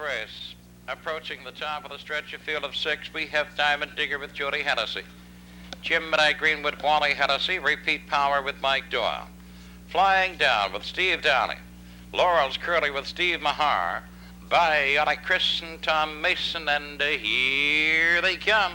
race. Approaching the top of the stretch of field of 6, we have Diamond Digger with Jody Hennessy. Jim Midnight Green with Wally Hennessy. Repeat Power with Mike Doyle. Flying Down with Steve Downey. Laurel's Curly with Steve Mahar. Bionic Chris and Tom Mason, and here they come.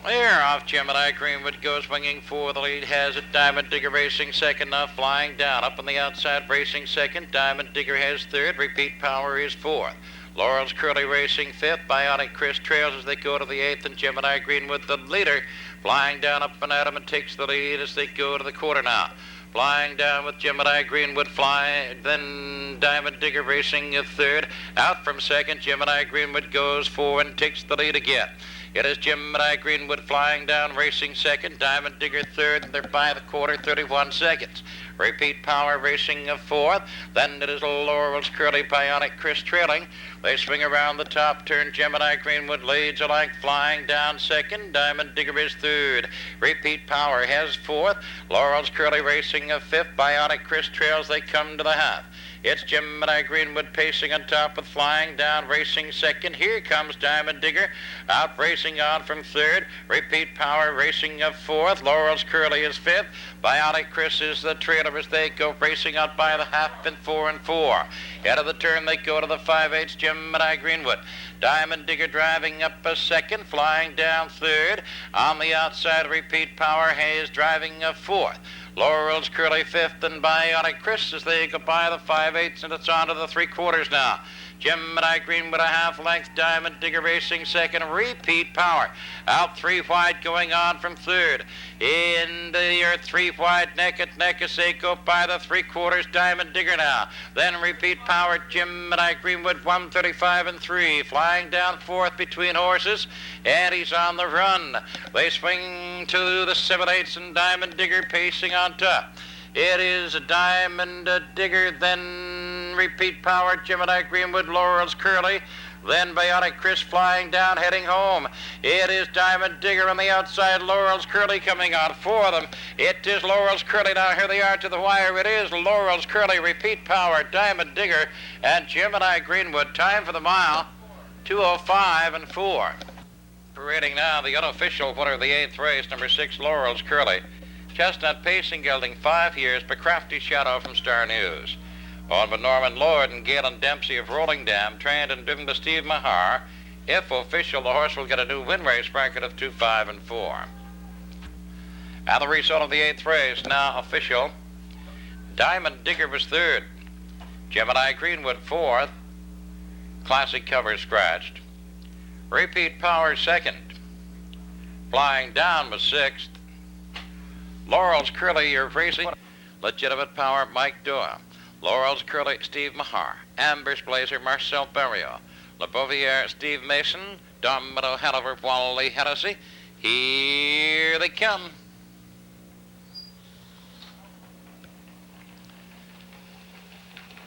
They're off. Gemini Greenwood goes swinging for the lead. Has it. Diamond Digger racing second now. Flying Down up on the outside racing second. Diamond Digger has third. Repeat Power is fourth. Laurel's Curly racing fifth. Bionic Chris trails as they go to the eighth, and Gemini Greenwood the leader. Flying Down up and at him and takes the lead as they go to the quarter now. Flying Down with Gemini Greenwood then Diamond Digger racing third. Out from second, Gemini Greenwood goes forward and takes the lead again. It is Gemini Greenwood Flying Down racing second, Diamond Digger third, and they're by the quarter, 31 seconds. Repeat Power racing fourth. Then it is Laurel's Curly, Bionic Chris trailing. They swing around the top turn. Gemini Greenwood leads alike. Flying Down second. Diamond Digger is third. Repeat Power has fourth. Laurel's Curly racing fifth. Bionic Chris trails. They come to the half. It's Gemini Greenwood pacing on top with Flying Down racing second. Here comes Diamond Digger out racing on from third. Repeat Power racing fourth. Laurel's Curly is fifth. Bionic Chris is the trailer as they go racing out by the half in 4 and 4. Head of the turn they go to the 5/8. Gemini Greenwood. Diamond Digger driving up a second. Flying Down third. On the outside, Repeat Power Hayes driving fourth. Laurel's Curly fifth, and Bionic Chris as they go by the 5/8, and it's on to the 3/4 now. Gemini Greenwood a half length. Diamond Digger racing second. Repeat Power out 3 wide going on from third. In the earth 3 wide neck at neck as they go by the 3/4. Diamond Digger now. Then Repeat Power. Gemini Greenwood 1:35 and 3. Flying Down fourth between horses, and he's on the run. They swing to the 7/8 and Diamond Digger pacing on top. It is a Diamond Digger, then Repeat Power, Gemini Greenwood, Laurel's Curly, then Bionic Chris Flying Down heading home. It is Diamond Digger on the outside, Laurel's Curly coming on for them. It is Laurel's Curly now. Here they are to the wire. It is Laurel's Curly, Repeat Power, Diamond Digger, and Gemini Greenwood. Time for the mile, 2:05 and 4. Parading now the unofficial winner of the 8th race, number 6, Laurel's Curly. Chestnut pacing, gelding 5 years, but Crafty Shadow from Star News. On with Norman Lord and Galen Dempsey of Rolling Dam, trained and driven by Steve Mahar. If official, the horse will get a new win race bracket of 2, 5, and 4. And the result of the 8th race, now official. Diamond Digger was third. Gemini Greenwood fourth. Classic Cover scratched. Repeat Power second. Flying Down was sixth. Laurel's Curly, your racing. Legitimate Power, Mike Doyle. Laurel's Curly, Steve Mahar. Amber's Blazer, Marcel Barrio. Le Bouvier, Steve Mason. Domino Hanover, Wally Hennessy. Here they come.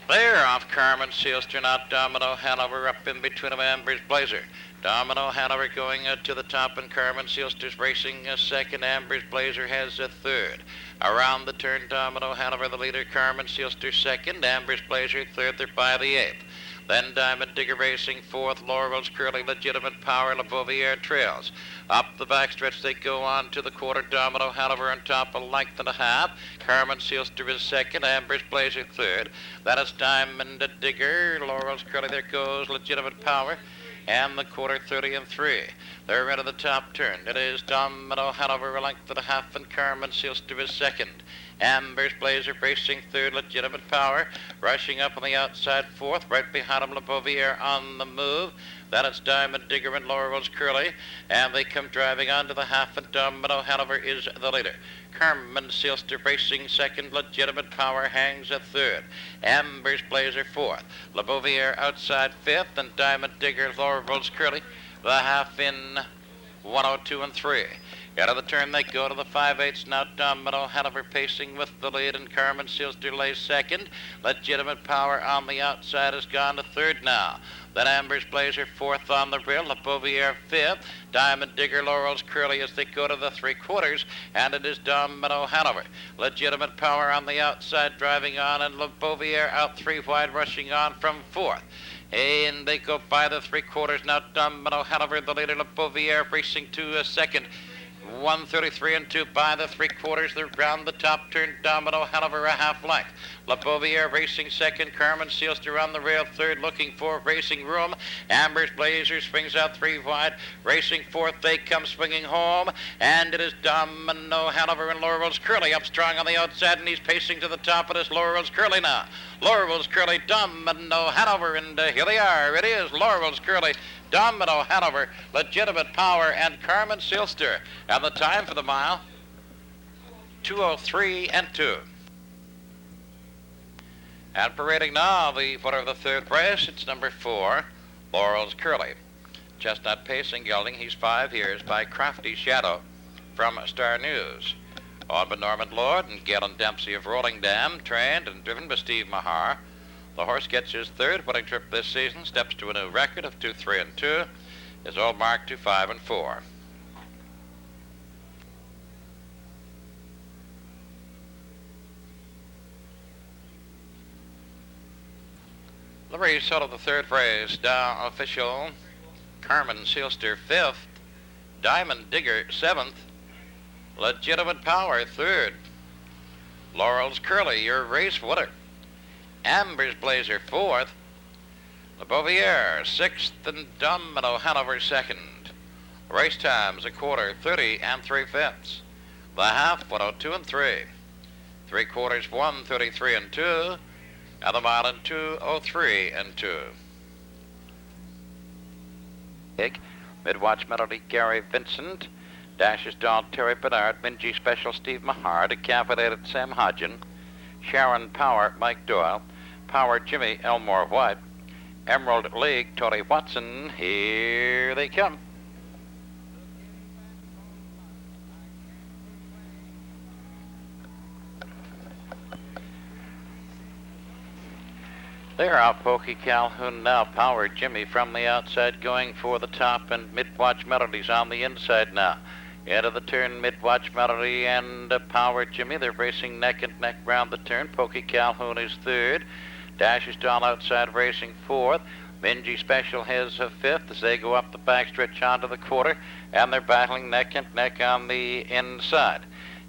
They're off. Carmen Sealster, now Domino Hanover up in between them. Amber's Blazer. Domino Hanover going to the top, and Carmen Sealster's racing second. Amber's Blazer has a third. Around the turn, Domino Hanover the leader. Carmen Sealster second. Amber's Blazer third. They're by the 8th. Then Diamond Digger racing fourth. Laurel's Curly, Legitimate Power, Le Bouvier trails. Up the backstretch they go on to the quarter. Domino Hanover on top, a length and a half. Carmen Sealster is second. Amber's Blazer third. That is Diamond Digger. Laurel's Curly, there goes Legitimate Power. And the quarter, 30 and 3. They're into the top turn. It is Domino Hanover, a length and a half, and Carmen Sealster is second. Amber's Blazer racing third. Legitimate Power rushing up on the outside fourth. Right behind him, Le Bouvier on the move. Then it's Diamond Digger and Laurel's Curly, and they come driving onto the half, and Domino Hanover is the leader. Carmen Sealster racing second. Legitimate Power hangs a third. Amber's Blazer fourth. Le Bouvier outside fifth, and Diamond Digger, Laurel's Curly, the half in 102 and 3. Out of the turn they go to the 5/8. Now Domino Hanover pacing with the lead, and Carmen Sealster lays second. Legitimate Power on the outside has gone to third now. Then Amber's Blazer fourth on the rail. Le Bouvier fifth. Diamond Digger, Laurel's Curly as they go to the 3/4, and it is Domino Hanover. Legitimate Power on the outside driving on, and Le Bouvier out 3 wide rushing on from fourth. And they go by the 3/4 now. Domino Hanover, the leader. Le Bouvier racing to a second. 133 and 2 by the 3/4. They're round the top turn. Domino Hanover a half length. Le Bouvier racing second. Carmen Sealster on the rail third, looking for racing room. Amber's Blazer swings out 3 wide. Racing fourth, they come swinging home. And it is Domino Hanover, and Laurel's Curly up strong on the outside, and he's pacing to the top. It is Laurel's Curly now. Laurel's Curly, Domino Hanover, and here they are. It is Laurel's Curly, Domino Hanover, Legitimate Power, and Carmen Sealster. And the time for the mile, 2:03 and 2. And parading now, the winner of the third race, it's number 4, Laurel's Curly. Chestnut pacing, gelding, he's 5 years by Crafty Shadow from Star News. On by Norman Lord and Galen Dempsey of Rolling Dam, trained and driven by Steve Mahar. The horse gets his third winning trip this season, steps to a new record of 2-3 and 2. His old mark 2-5 and 4. The result of the third race, down official Carmen Sealster 5th, Diamond Digger 7th, Legitimate Power 3rd, Laurel's Curly, your race winner. Amber's Blazer 4th, Le Bouvier 6th, and Domino Hanover 2nd. Race times 1/4, 30 and 3/5. The half 102 and 3. 3/4 133 and 2. And the mile in 2:03 and 2. Mid-watch Melody Gary Vincent. Dashes Dawn Terry Bernard. Minji Special Steve Mahar. Decapitated Sam Hodgin. Sharon Power Mike Doyle. Power Jimmy Elmore White. Emerald League Tori Watson. Here they come. They're out Pokey Calhoun now. Power Jimmy from the outside going for the top, and Mid-Watch Melody's on the inside now. Into the turn, Mid-Watch Melody and Power Jimmy. They're racing neck and neck round the turn. Pokey Calhoun is third. Dashes Doll outside racing fourth. Minji Special has a fifth as they go up the backstretch onto the quarter, and they're battling neck and neck on the inside.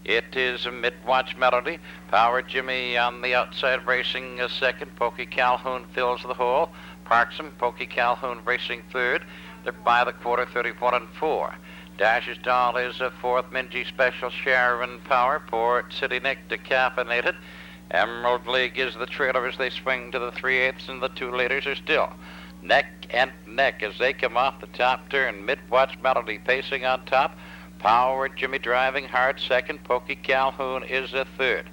It is a Mid-Watch Melody. Power Jimmy on the outside racing a second. Pokey Calhoun fills the hole. Parks him. Pokey Calhoun racing third. They're by the quarter, 31 and 4. Dashes Doll is a fourth. Minji Special, Sharon Power. Port City Nick decaffeinated. Emerald League is the trailer as they swing to the 3/8, and the 2 leaders are still neck and neck as they come off the top turn. Mid-Watch Melody pacing on top. Power Jimmy driving hard second. Pokey Calhoun is a third.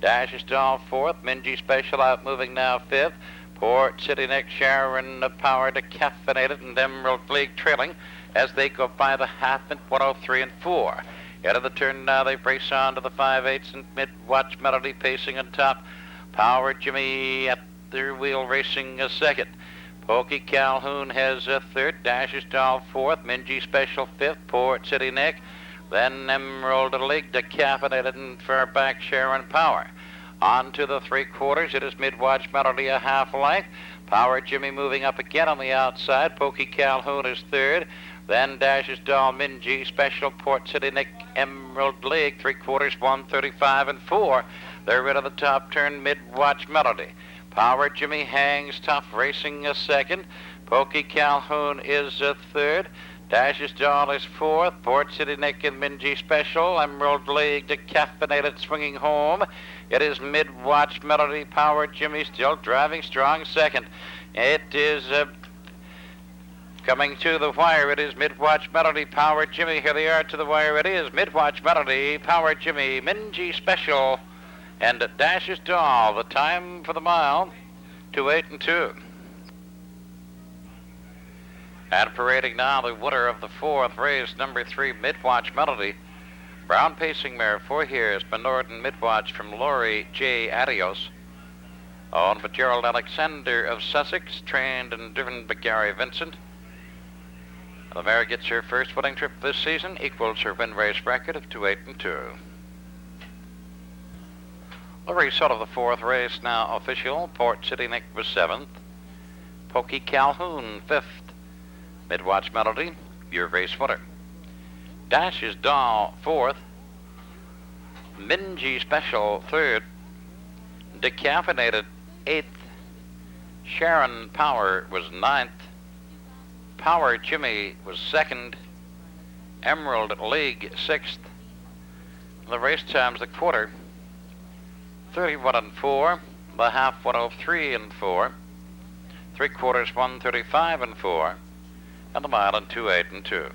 Dashes Doll fourth. Minji Special out moving now fifth. Port City Nick, Sharon Power decaffeinated, and Emerald League trailing as they go by the half in 103 and 4. Out of the turn now they race on to the 5/8, and Mid-Watch Melody pacing on top. Power Jimmy at their wheel racing a second. Pokey Calhoun has a third. Dashes Doll fourth. Minji Special fifth. Port City Nick. Then Emerald League decaffeinated, and far back Sharon Power. On to the 3/4. It is Mid-Watch Melody a half length. Power Jimmy moving up again on the outside. Pokey Calhoun is third. Then Dashes Doll, Minji Special, Port City Nick, Emerald League. 3/4 135 and 4. They're rid of the top turn. Mid-Watch Melody. Power Jimmy hangs tough, racing a second. Pokey Calhoun is a third. Dashes Doll is fourth. Port City Nick and Minji Special. Emerald League decaffeinated, swinging home. It is Mid-Watch Melody. Power Jimmy still driving strong second. It is coming to the wire. It is Mid-Watch Melody. Power Jimmy. Here they are to the wire. It is Mid-Watch Melody. Power Jimmy. Minji Special. And Dashes Doll. The time for the mile, 2:08 and 2. And parading now the winner of the fourth race, number 3, Midwatch Melody. Brown pacing mare, 4 years, Benorden Midwatch from Laurie J. Adios. Owned by Gerald Alexander of Sussex, trained and driven by Gary Vincent. The mare gets her first winning trip this season, equals her win race record of 2-8-2. The result of the fourth race now official. Port City Nick was 7th. Pokey Calhoun 5th. Midwatch Melody, your race winner. Dash's Doll 4th. Mingy Special 3rd. Decaffeinated 8th. Sharon Power was 9th. Power Jimmy was 2nd. Emerald League 6th. The race times, the quarter 31-4, the half 103-4, 3/4 135-4, and the mile in 2-8-2.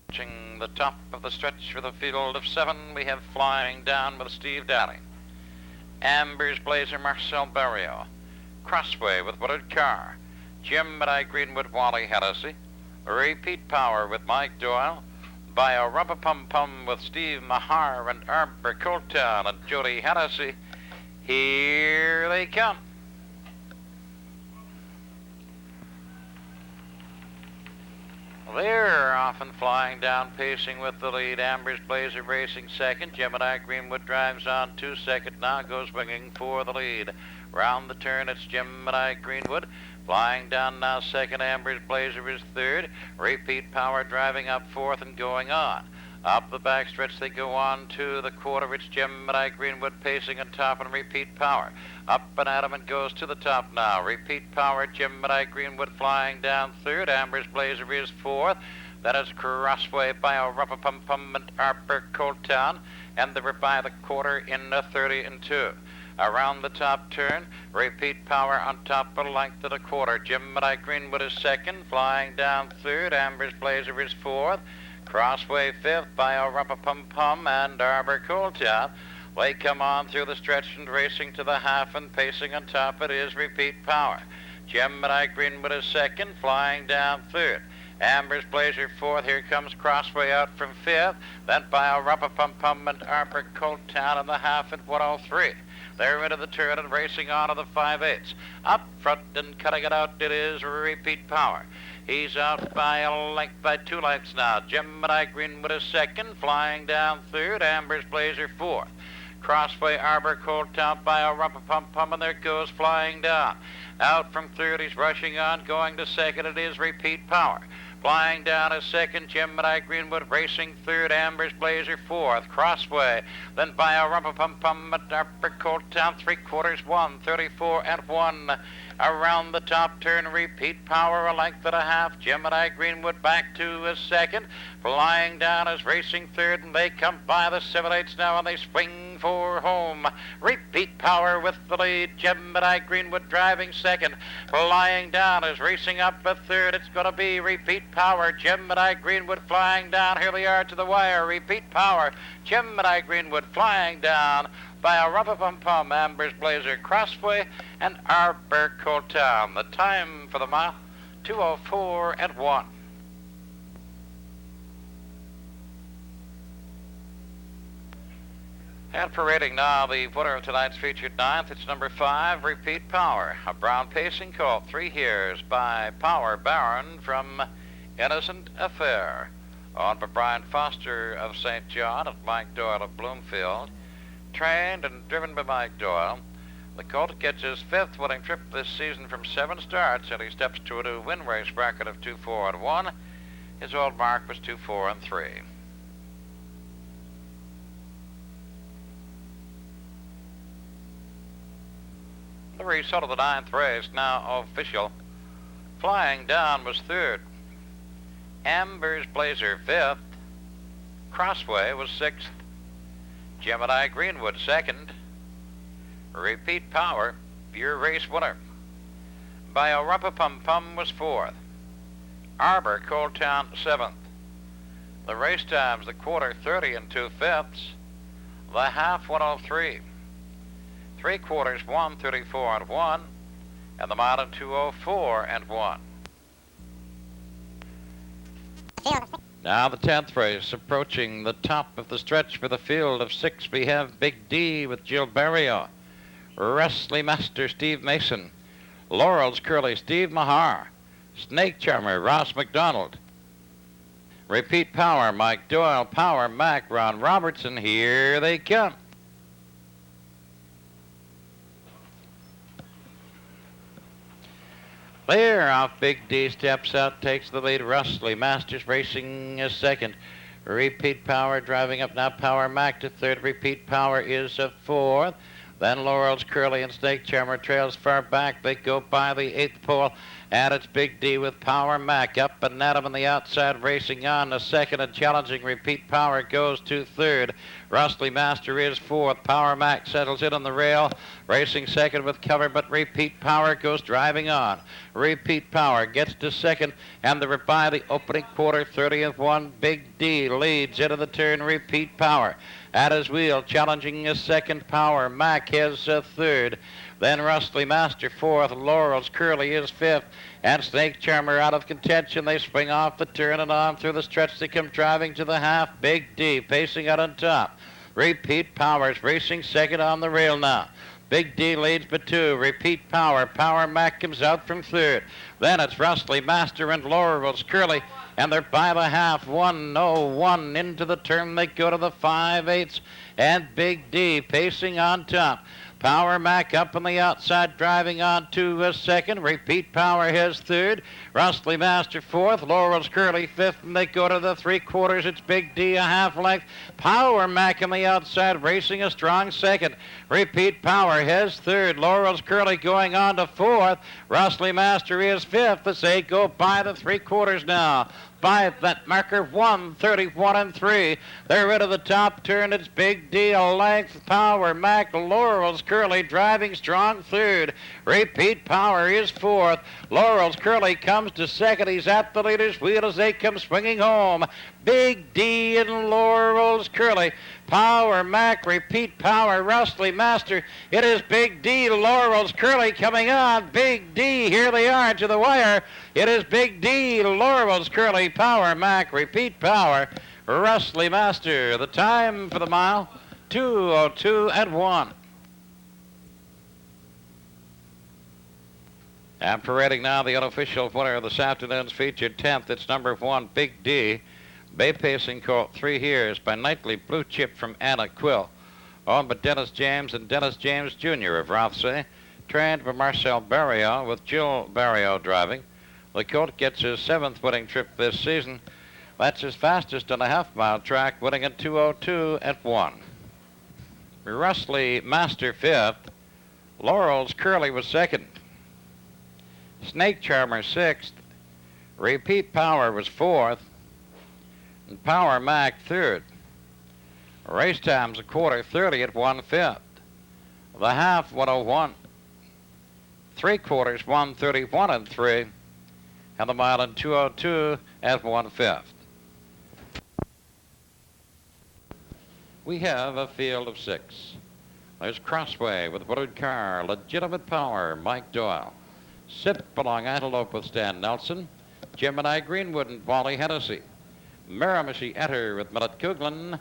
Reaching the top of the stretch for the field of 7, we have Flying Down with Steve Daly, Amber's Blazer Marcel Barrio, Crossway with Woodard Carr, Jim Mideye Greenwood Wally Hennessy, Repeat Power with Mike Doyle, by a Rumpa Pum Pum with Steve Mahar and Arbor Coltown and Jody Hennessy. Here they come. They're often Flying Down, pacing with the lead. Amber's Blazer racing second. Gemini Greenwood drives on 2 second. Now goes winging for the lead. Round the turn, it's Gemini Greenwood. Flying Down now second. Amber's Blazer is third. Repeat Power driving up fourth and going on. Up the backstretch they go on to the quarter. It's Gemini Greenwood pacing on top and Repeat Power. Up and at him and goes to the top now. Repeat Power, Gemini Greenwood Flying Down third. Amber's Blazer is fourth. That is Crossway by a Rumpa Pum Pum and Arbor Coltown. And they were by the quarter in 30-2. Around the top turn, Repeat Power on top of length of the quarter. Gemini Greenwood is second, Flying Down third. Amber's Blazer is fourth. Crossway fifth by a Rumpa Pum Pum and Arbor Coltown. They come on through the stretch and racing to the half and pacing on top it is Repeat Power. Gemini Greenwood is second, Flying Down third. Amber's Blazer fourth. Here comes Crossway out from fifth. Then by a Rumpa Pum Pum and Arbor Coltown in the half at 103. They're into the turn and racing on to the 5/8. Up front and cutting it out, it is Repeat Power. He's out by a length, by 2 lengths now. Gemini Greenwood is second, Flying Down third. Amber's Blazer fourth. Crossway, Arbor Coltown by a Rumpa Pum Pum, and there goes Flying Down. Out from third, he's rushing on, going to second, it is Repeat Power. Flying Down is second, Gemini Greenwood racing third, Amber's Blazer fourth. Crossway, then by a Rumpa Pum Pum at Arbor Coltown, 3/4 134-1. Around the top turn, Repeat Power a length and a half. Gemini Greenwood back to a second. Flying Down is racing third, and they come by the 7/8 now, and they swing for home. Repeat Power with the lead. Gemini Greenwood driving second. Flying Down is racing up a third. It's going to be Repeat Power. Gemini Greenwood Flying Down. Here they are to the wire. Repeat Power. Gemini Greenwood Flying Down by a Rumpa Pum Pum, Amber's Blazer, Crossway, and Arbor Coltown. The time for the mile, 2:04-1. And parading now the winner of tonight's featured 9th, it's number 5, Repeat Power. A brown pacing colt, 3 years by Power Baron from Innocent Affair. Owned by Brian Foster of St. John and Mike Doyle of Bloomfield. Trained and driven by Mike Doyle. The colt gets his 5th winning trip this season from 7 starts, and he steps to a new win race bracket of 2-4-1. His old mark was 2-4-3. The result of the 9th race now official. Flying Down was 3rd. Amber's Blazer 5th. Crossway was 6th. Gemini Greenwood 2nd. Repeat Power, your race winner. By a Rumpa Pum Pum was 4th. Arbor Coltown 7th. The race times, the quarter 30 2/5. The half 103. 3/4 134-1. And the mile in 2:04-1. Now the 10th race, approaching the top of the stretch for the field of 6, we have Big D with Jill Barrio, Wrestly Master Steve Mason, Laurel's Curly Steve Mahar, Snake Charmer Ross McDonald, Repeat Power Mike Doyle, Power Mac Ron Robertson. Here they come. Clear off. Big D steps out, takes the lead. Wrestly Masters racing a second. Repeat Power driving up now. Power Mac to third. Repeat Power is a fourth. Then Laurel's Curly and Snake Charmer trails far back. They go by the 8th pole. And it's Big D with Power Mac up and at him on the outside, racing on the second and challenging. Repeat Power goes to third. Wrestly Master is fourth. Power Mac settles in on the rail, racing second with cover, but Repeat Power goes driving on. Repeat Power gets to second, and by the opening quarter, 30th one, Big D leads into the turn. Repeat Power at his wheel, challenging a second. Power Mac has a third. Then Wrestly Master fourth, Laurel's Curly is fifth, and Snake Charmer out of contention. They spring off the turn and on through the stretch. They come driving to the half. Big D pacing out on top. Repeat Power's racing second on the rail now. Big D leads by 2. Repeat Power. Power Mac comes out from third. Then it's Wrestly Master and Laurel's Curly, and they're by the half. 1:01 into the turn. They go to the 5/8, and Big D pacing on top. Power Mac up on the outside, driving on to a second. Repeat Power has third. Wrestly Master fourth. Laurel's Curly fifth, and they go to the 3/4. It's Big D a half length. Power Mac on the outside, racing a strong second. Repeat Power has third. Laurel's Curly going on to fourth. Wrestly Master is fifth as they go by the 3/4 now. By that marker, 1:31 3. They're into the top turn. It's Big D a length. Power Mac, Laurel's Curly driving strong third. Repeat Power is fourth. Laurel's Curly comes to second. He's at the leader's wheel as they come swinging home. Big D and Laurel's Curly. Power Mac, Repeat Power, Wrestly Master. It is Big D, Laurel's Curly coming on. Big D, here they are to the wire. It is Big D, Laurel's Curly, Power Mac, Repeat Power, Wrestly Master. The time for the mile, 2:02 and 1. And parading now the unofficial winner of this afternoon's featured 10th. It's number 1, Big D. Bay Pacing colt 3 years by Nightly Blue Chip from Anna Quill. Owned by Dennis James and Dennis James Jr. of Rothsay. Trained by Marcel Barrio with Jill Barrio driving. The colt gets his 7th winning trip this season. That's his fastest on a half-mile track, winning at 2:02 and 1. Wrestly Master 5th. Laurel's Curly was 2nd. Snake Charmer 6th. Repeat Power was 4th. And Power Mac 3rd. Race time's a quarter 30 at 1/5. The half 1:01. 3/4 1:31 and 3. And the mile in 2:02 at 1/5. We have a field of 6. There's Crossway with Woodard Carr, Legitimate Power, Mike Doyle. Sip along Antelope with Stan Nelson, Gemini Greenwood and Wally Hennessy. Miramichi Etter with Millet Coughlan,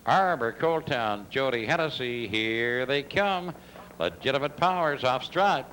Arbor Coaltown, Jody Hennessy. Here they come. Legitimate Powers off stride.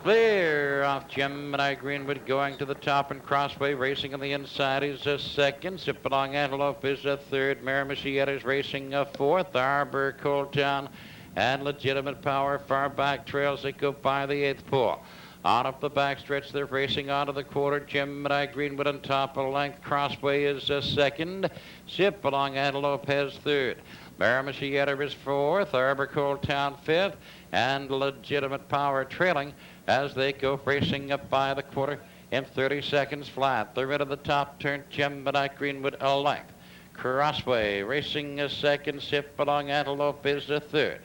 Clear off Gemini Greenwood going to the top, and Crossway racing on the inside is a second. Sip along Antelope is a third. Miramichi Etter's racing a fourth. Arbor Coaltown and Legitimate Power far back trails. They go by the 8th pole. On up the backstretch, they're racing onto the quarter. Gemini Greenwood on top of length. Crossway is a second. Sip along Antelope has third. Miramichi Etter is fourth. Arbor Coaltown fifth. And Legitimate Power trailing as they go racing up by the quarter in 30 seconds flat. They're into the top turn. Gemini Greenwood a length. Crossway racing a second. Sip along Antelope is a third.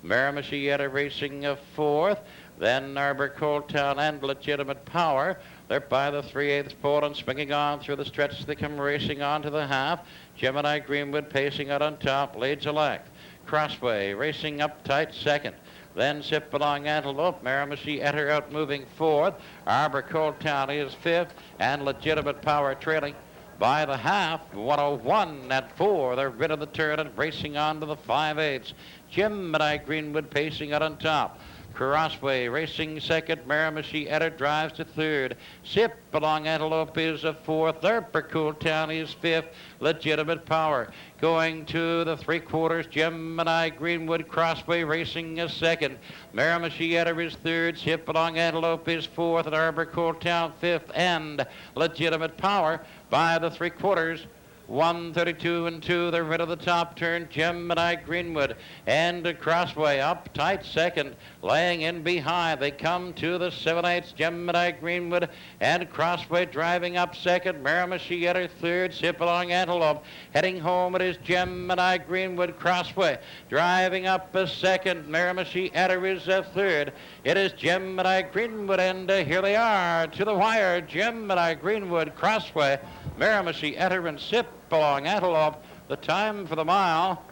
Miramichi Etter racing a fourth. Then Arbor Coaltown and Legitimate Power. They're by the 3/8 pole and swinging on through the stretch. They come racing on to the half. Gemini Greenwood pacing out on top, leads a length. Crossway racing up tight second. Then Sip Along Antelope, Miramichi Etter out moving fourth. Arbor Cold Town is fifth, and Legitimate Power trailing by the half. 101 at 4. They're rid of the turn and racing on to the 5/8. Gemini Greenwood pacing out on top. Crossway racing second. Miramichi Etter drives to third. Sip Along Antelope is a fourth. Arbor Cold Town is fifth. Legitimate Power going to the 3/4. Gemini Greenwood Crossway racing a second. Miramichi Etter is third. Sip Along Antelope is fourth. And Arbor Cold Town fifth. And Legitimate Power by the 3/4. 132 and 2. They're rid of the top turn. Gemini Greenwood and Crossway up tight second, laying in behind. They come to the 7/8. Gemini Greenwood and Crossway driving up second. Miramichi Etter third. Sip Along Antelope heading home. It is Gemini Greenwood. Crossway driving up a second. Miramichi Etter is a third. It is Gemini Greenwood, and here they are to the wire. Gemini Greenwood, Crossway, Miramichi Etter, and Sip Along Antelope. The time for the mile,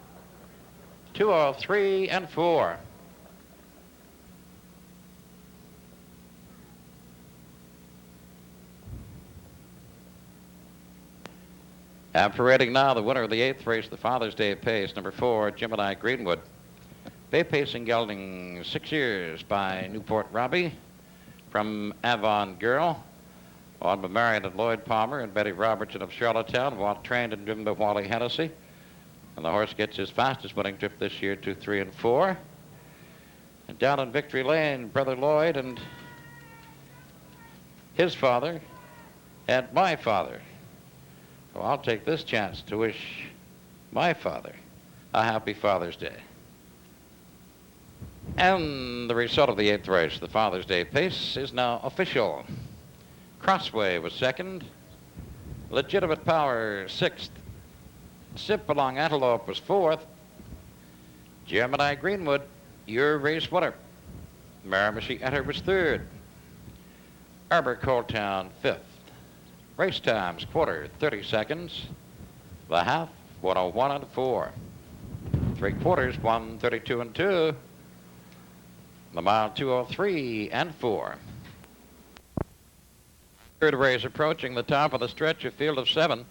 2:03 and 4. And parading now the winner of the 8th race, the Father's Day pace, number 4, Gemini Greenwood. Bay pacing gelding 6 years by Newport Robbie from Avon Girl. On by Marion and Lloyd Palmer and Betty Robertson of Charlottetown, trained and driven by Wally Hennessy. And the horse gets his fastest winning trip this year, 2, 3, and 4. And down in Victory Lane, Brother Lloyd and his father and my father. So I'll take this chance to wish my father a happy Father's Day. And the result of the 8th race, the Father's Day pace, is now official. Crossway was second. Legitimate Power 6th. Sip Along Antelope was 4th. Gemini Greenwood, your race winner. Miramichi Etter was 3rd. Arbor Cold Town 5th. Race times, quarter, 30 seconds. The half, 1:01 and 4. 3/4, 1:32 and 2. The mile, 2:03 and 4. Third race approaching the top of the stretch, a field of 7.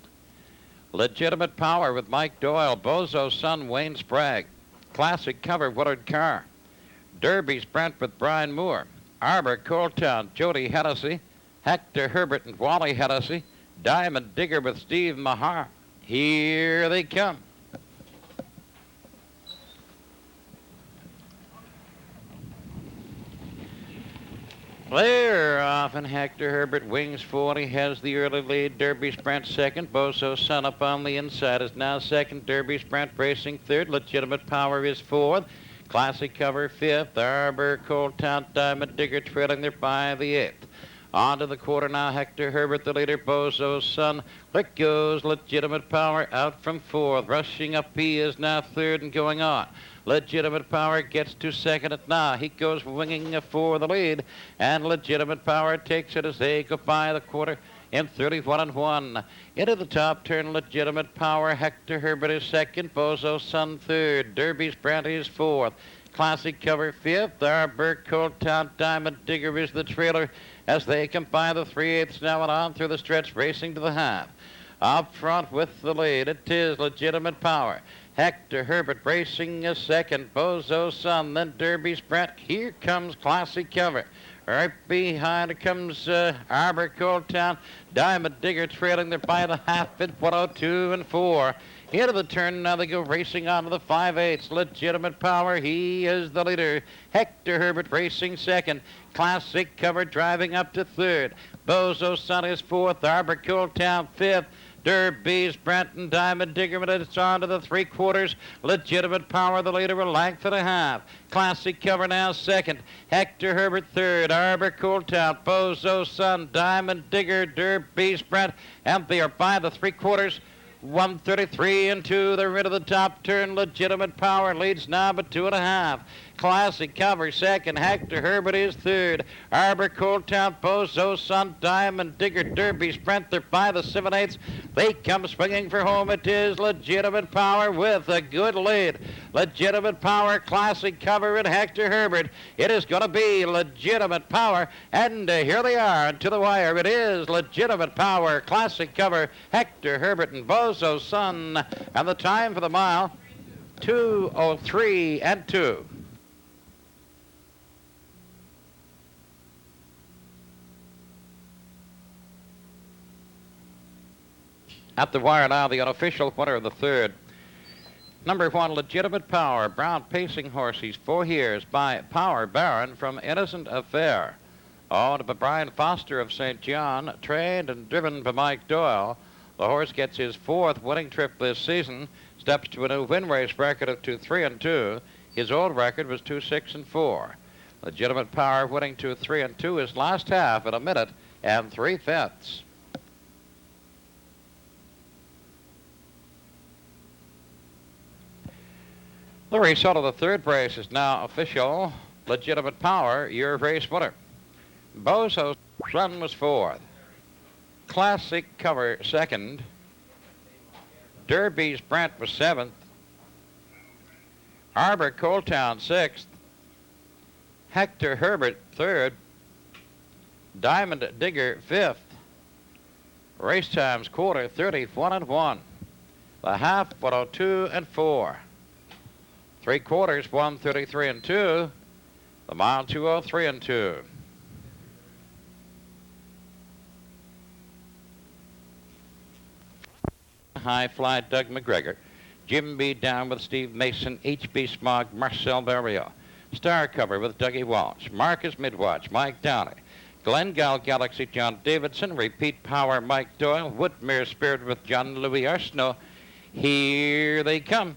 Legitimate Power with Mike Doyle, Bozo's son Wayne Sprague. Classic Cover Woodard Carr. Derby's Brent with Brian Moore. Arbor Cold Town, Jody Hennessy. Hector Herbert and Wally Hennessy. Diamond Digger with Steve Mahar. Here they come. They're off, and Hector Herbert wings forward. He has the early lead. Derby Sprint second. Bozo's son up on the inside is now second. Derby Sprint racing third. Legitimate Power is fourth. Classic Cover fifth. Arbor Cold Town, Diamond Digger trailing there by the 8th. On to the quarter now, Hector Herbert, the leader, Bozo's son. Quick goes Legitimate Power out from 4th. Rushing up, he is now 3rd and going on. Legitimate Power gets to 2nd at now. He goes winging for the lead, and Legitimate Power takes it as they go by the quarter in 31 and 1. Into the top turn, Legitimate Power. Hector Herbert is 2nd. Bozo's son 3rd. Derby's Brant is 4th. Classic Cover 5th. Arbor Cold Town, Diamond Digger is the trailer as they come by the 3/8 now and on through the stretch, racing to the half. Up front with the lead, it is Legitimate Power. Hector Herbert racing a second. Bozo's son, then Derby's Brent. Here comes Classic Cover. Right behind it comes Arbor Cold Town. Diamond Digger trailing there by the half at 1:02 and 4. Into the turn now, they go racing on to the 5/8. Legitimate Power, he is the leader. Hector Herbert racing second. Classic Cover driving up to 3rd. Bozo's son is 4th. Arbor Cold Town 5th. Derby's Brent and Diamond Digger, but it's on to the 3/4. Legitimate Power, the leader, a length and a half. Classic Cover now 2nd. Hector Herbert 3rd. Arbor Cold Town, Bozo's son, Diamond Digger, Derby's Brent, and they are by the 3/4. 1:33 and 2. They're into the top turn. Legitimate Power leads now, but 2 1/2. Classic Cover second. Hector Herbert is third. Arbor, Cold Town, Bozo, Sun, Diamond Digger, Derby, Sprint. They're by the 7/8. They come swinging for home. It is Legitimate Power with a good lead. Legitimate Power, Classic Cover, and Hector Herbert. It is going to be Legitimate Power, and here they are to the wire. It is Legitimate Power, Classic Cover, Hector Herbert, and Bozo Sun. And the time for the mile, 2:03 and 2. At the wire now, the unofficial winner of the third. Number 1, Legitimate Power, brown pacing horse. He's 4 years by Power Baron from Innocent Affair. Owned by Brian Foster of St. John, trained and driven by Mike Doyle. The horse gets his 4th winning trip this season, steps to a new win race record of 2-3 and 2. His old record was 2-6 and 4. Legitimate Power winning 2-3 and 2 his last half in 1 minute and 3/5. The result of the third race is now official. Legitimate Power, your race winner. Bozo's Sun was 4th. Classic Cover 2nd. Derby's Brent was 7th. Arbor, Cold Town 6th. Hector Herbert 3rd. Diamond Digger 5th. Race times quarter 31 and 1. The half 102 and 4. 3/4 133 and 2. The mile 203 and 2. High Fly Doug McGregor. Jim B. Down with Steve Mason. H.B. Smog, Marcel Barrio. Star Cover with Dougie Walsh. Marcus Midwatch, Mike Downey. Glengall Galaxy, John Davidson. Repeat Power, Mike Doyle. Woodmere Spirit with John Louis Arsenault. Here they come.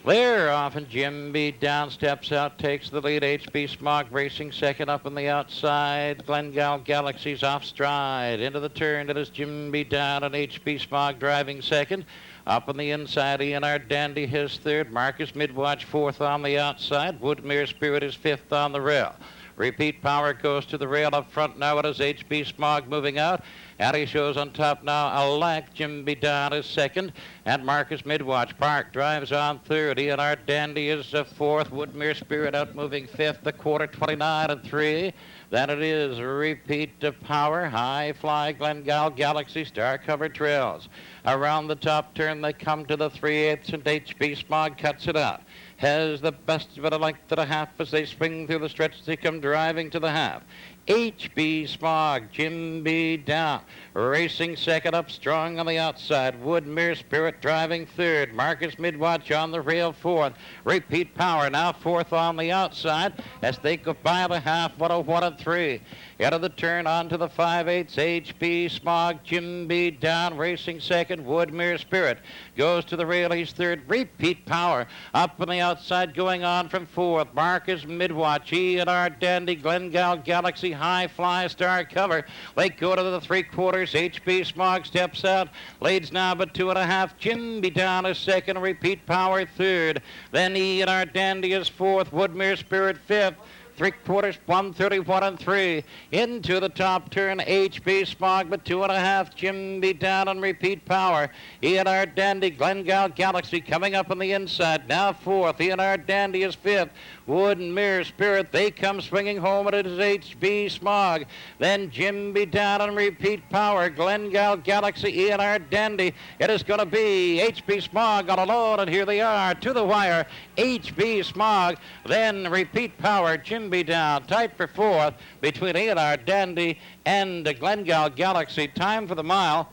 They're off, and Jim B. Down steps out, takes the lead. H.B. Smog racing second up on the outside. Glengall Galaxy's off stride. Into the turn, it is Jim B. Down and H.B. Smog driving second. Up on the inside, E&R Dandy his third. Marcus Midwatch 4th on the outside. Woodmere Spirit is 5th on the rail. Repeat Power goes to the rail up front now. It is H.B. Smog moving out. And he shows on top now. Alack, Jim B. Down is second. And Marcus Midwatch Park drives on third. E&R Dandy is 4th. Woodmere Spirit out moving 5th. The quarter 29 and 3. Then it is Repeat Power. High Fly, Glengall Galaxy, Star Cover trails. Around the top turn they come to the 3/8, and H.B. Smog cuts it out. Has the best of it a length and a half as they swing through the stretch. They come driving to the half. H.B. Smog, Jim B. Down, racing second up strong on the outside. Woodmere Spirit driving third. Marcus Midwatch on the rail 4th. Repeat Power now 4th on the outside as they go by the half. 101 and 3. Out of the turn onto the 5/8. H.B. Smog, Jim B. Down racing second. Woodmere Spirit goes to the rail. He's third. Repeat Power up on the outside going on from 4th. Marcus Midwatch, E&R Dandy, Glengall Galaxy, High Fly, Star Cover. They go to the 3/4. H.B. Smog steps out. Leads now but 2.5. Jim B. Down is second. Repeat Power third. Then E&R Dandy is 4th. Woodmere Spirit 5th. 3/4 131 and 3. Into the top turn, H.B. Smog, but 2.5. Jim B. Down and Repeat Power. E&R Dandy, Glengall Galaxy coming up on the inside. Now 4th. E&R Dandy is 5th. Woodmere Spirit, they come swinging home, and it is H.B. Smog. Then Jim B. Down and Repeat Power. Glengall Galaxy, E&R Dandy. It is going to be H.B. Smog on a load, and here they are to the wire. H.B. Smog, then Repeat Power. Jim B. Down, tight for 4th between E&R Dandy and Glengall Galaxy. Time for the mile,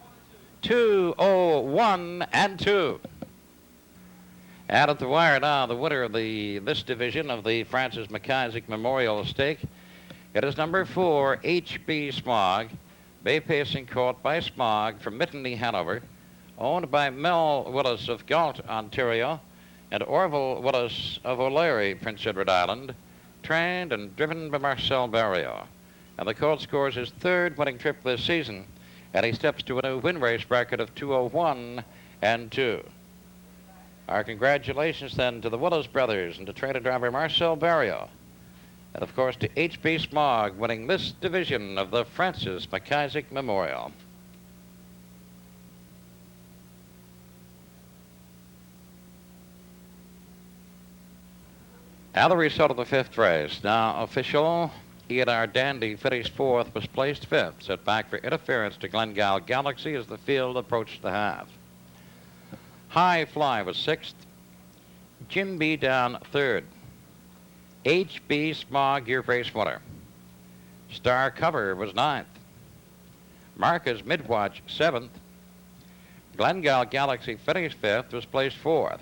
2:01 and 2. Out at the wire now, the winner of this division of the Francis McIsaac Memorial Stake. It is number 4, H.B. Smog. Bay Pacing caught by Smog from Mittany, Hanover. Owned by Mel Willis of Galt, Ontario, and Orville Willis of O'Leary, Prince Edward Island. Trained and driven by Marcel Barrio. And the colt scores his 3rd winning trip this season. and he steps to a new win race record of 2:01 and 2. Our congratulations then to the Willis brothers and to trainer driver Marcel Barrio. And of course to H.B. Smog winning this division of the Francis McIsaac Memorial. Now the result of the fifth race. Now official, EPR Dandy finished fourth, was placed fifth. Set back for interference to Glengale Galaxy as the field approached the half. High Fly was sixth. Jim B. down third. H.B. Smog, your race winner. Star Cover was ninth. Marcus Midwatch seventh. Glengale Galaxy finished fifth, was placed fourth.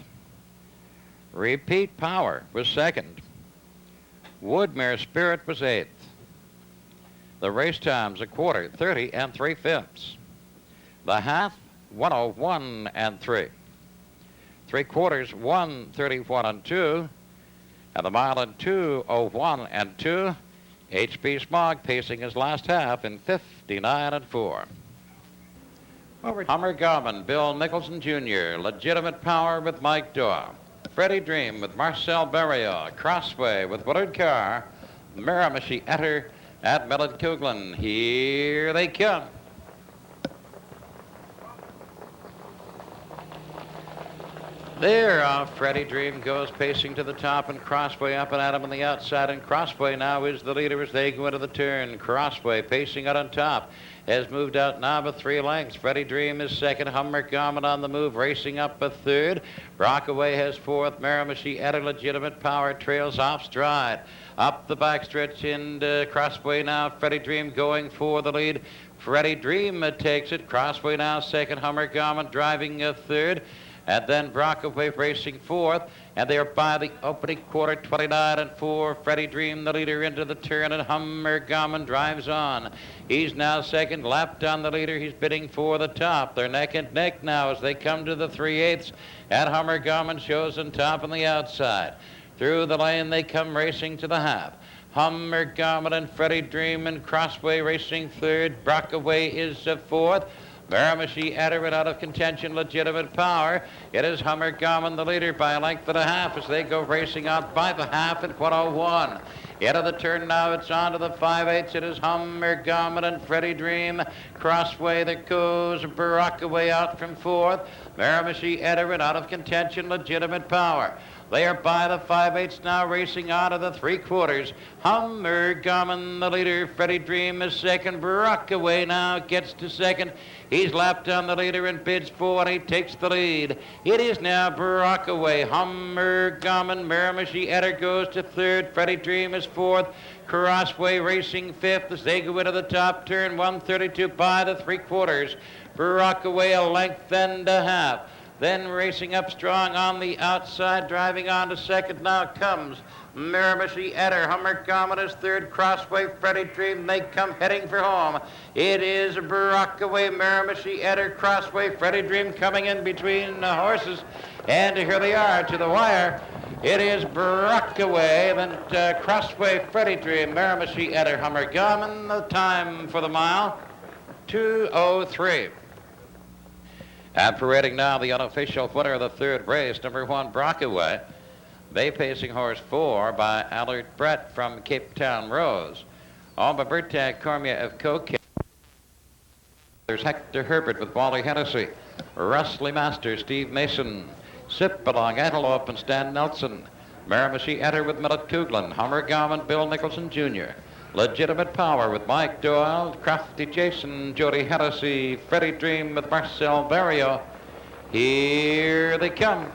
Repeat Power was second. Woodmere Spirit was eighth. The race times a quarter, 30 3/5. The half, 1:01 and 3. 3/4, 1:31 2. And the mile in 2:01 and 2. H.B. Smog pacing his last half in 59 4. Hummer Garmin, Bill Nicholson Jr., Legitimate Power with Mike Doyle. Freddie Dream with Marcel Barrio, Crossway with Willard Carr, Miramichi Etter at Millard Coughlin. Here they come. There, Freddie Dream goes pacing to the top, and Crossway up and at him on the outside, and Crossway now is the leader as they go into the turn. Crossway pacing out on top, has moved out now by 3 lengths. Freddie Dream is second. Hummer Garmin on the move, racing up a third. Rockaway has fourth. Miramichi Etter, Legitimate Power trails off stride. Up the backstretch, and Crossway now. Freddie Dream going for the lead. Freddie Dream takes it. Crossway now second. Hummer Garmin driving a third. And then Brockaway racing fourth, and they are by the opening quarter, 29 4. Freddie Dream, the leader, into the turn, and Hummer Garmin drives on. He's now second, lapped on the leader. He's bidding for the top. They're neck and neck now as they come to the 3/8, and Hummer Garmin shows on top on the outside. Through the lane they come racing to the half. Hummer Garmin and Freddie Dream and Crossway racing third. Brockaway is fourth. Miramichi Etter out of contention, Legitimate Power. It is Hummer Garmin, the leader, by a length and a half as they go racing out by the half at 1:01. Into the turn now, it's on to the 5/8. It is Hummer Garmin and Freddie Dream. Crossway that goes Barockaway out from fourth. Miramichi Etter out of contention, Legitimate Power. They are by the 5/8 now, racing out of the 3/4. Hummer Garmin, the leader. Freddie Dream is second. Barockaway now gets to second. He's lapped on the leader and bids for, and he takes the lead. It is now Barockaway. Hummer Garmin, Miramichi Etter goes to third. Freddie Dream is fourth. Crossway racing fifth as they go into the top turn. 1:32 by the 3/4. Barockaway a length and a half. Then racing up strong on the outside, driving on to second now comes Miramichi Etter. Hummer Garmin is third. Crossway, Freddie Dream, they come heading for home. It is Barockaway, Miramichi Etter, Crossway, Freddie Dream coming in between the horses. And here they are to the wire. It is Barockaway, then Crossway, Freddie Dream, Miramichi Etter, Hummer Garmin. The time for the mile, 2:03. And parading now the unofficial winner of the third race, number 1, Brockaway. Bay pacing horse 4 by Allard Brett from Cape Town Rose. On by Bertag Cormier of Coquet. There's Hector Herbert with Wally Hennessy. Rustly Master, Steve Mason. Sip along Antelope and Stan Nelson. Miramichi Etter with Millet Coughlin. Hummer Garmin, Bill Nicholson Jr. Legitimate Power with Mike Doyle, Crafty Jason, Jody Hennessy, Freddie Dream with Marcel Barrio. Here they come.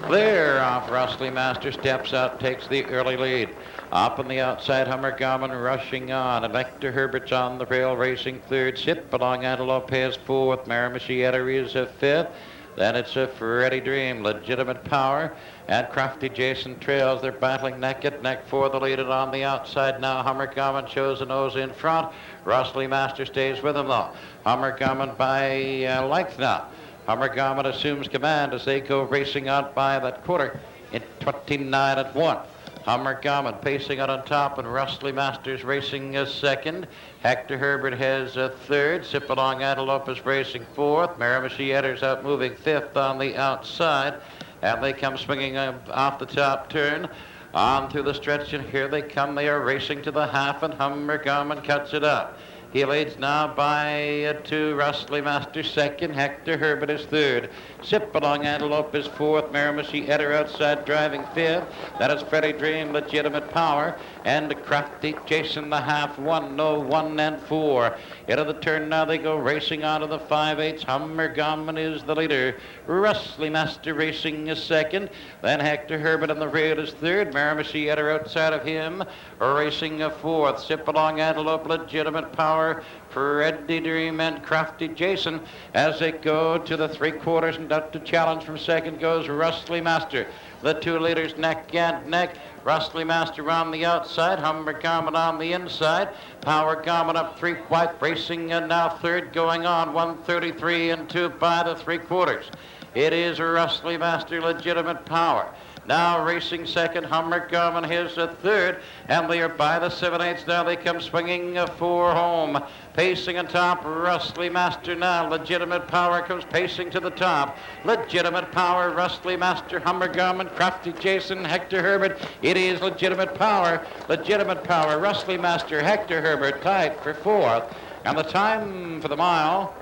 There, off Rustly Master steps out, takes the early lead. Up on the outside, Hummer Garmin rushing on, and Hector Herbert's on the rail, racing third. Sip along Antelope has fourth. Miramichi Etter is a fifth. Then it's a Freddie Dream, Legitimate Power, and Crafty Jason trails. They're battling neck at neck for the lead, and on the outside now, Hummer Garmin shows the nose in front. Rustly Master stays with him though. Hummer Garmin by length now. Hummer Garmin assumes command as they go racing out by that quarter in 29 1. Hummer Garmin pacing out on top, and Rustly Masters racing a second. Hector Herbert has a third. Sip Along Antelope is racing fourth. Miramichi Etter's out moving fifth on the outside. And they come swinging off the top turn. On through the stretch, and here they come. They are racing to the half, and Hummer Garmin cuts it up. He leads now by two. Rustly Master second. Hector Herbert is third. Sip Along Antelope is fourth. Miramichi Etter outside driving fifth. That is Freddie Dream, Legitimate Power. And Crafty Jason the half. 1-0-1 and 4. Into the turn now they go racing on to the 5/8. Hummer Garmin is the leader. Rustly Master racing is second. Then Hector Herbert in the rear is third. Miramichi Etter outside of him. Racing a fourth. Sip Along Antelope, Legitimate Power, Freddie Dream, and Crafty Jason as they go to the 3/4, and up to challenge from second goes Rustly Master. The two leaders neck and neck. Rustly Master on the outside, Hummer Garmin on the inside. Power Garmin up 3 wide, racing and now third, going on 1:33 and 2 by the 3/4. It is Rustly Master, Legitimate Power. Now racing second, Hummer Garmin his a third, and they are by the 7/8. Now they come swinging a 4 home. Pacing on top, Rustly Master now. Legitimate Power comes pacing to the top. Legitimate Power, Rustly Master, Hummer Garmin, Crafty Jason, Hector Herbert. It is Legitimate Power. Legitimate Power, Rustly Master, Hector Herbert tied for fourth. And the time for the mile,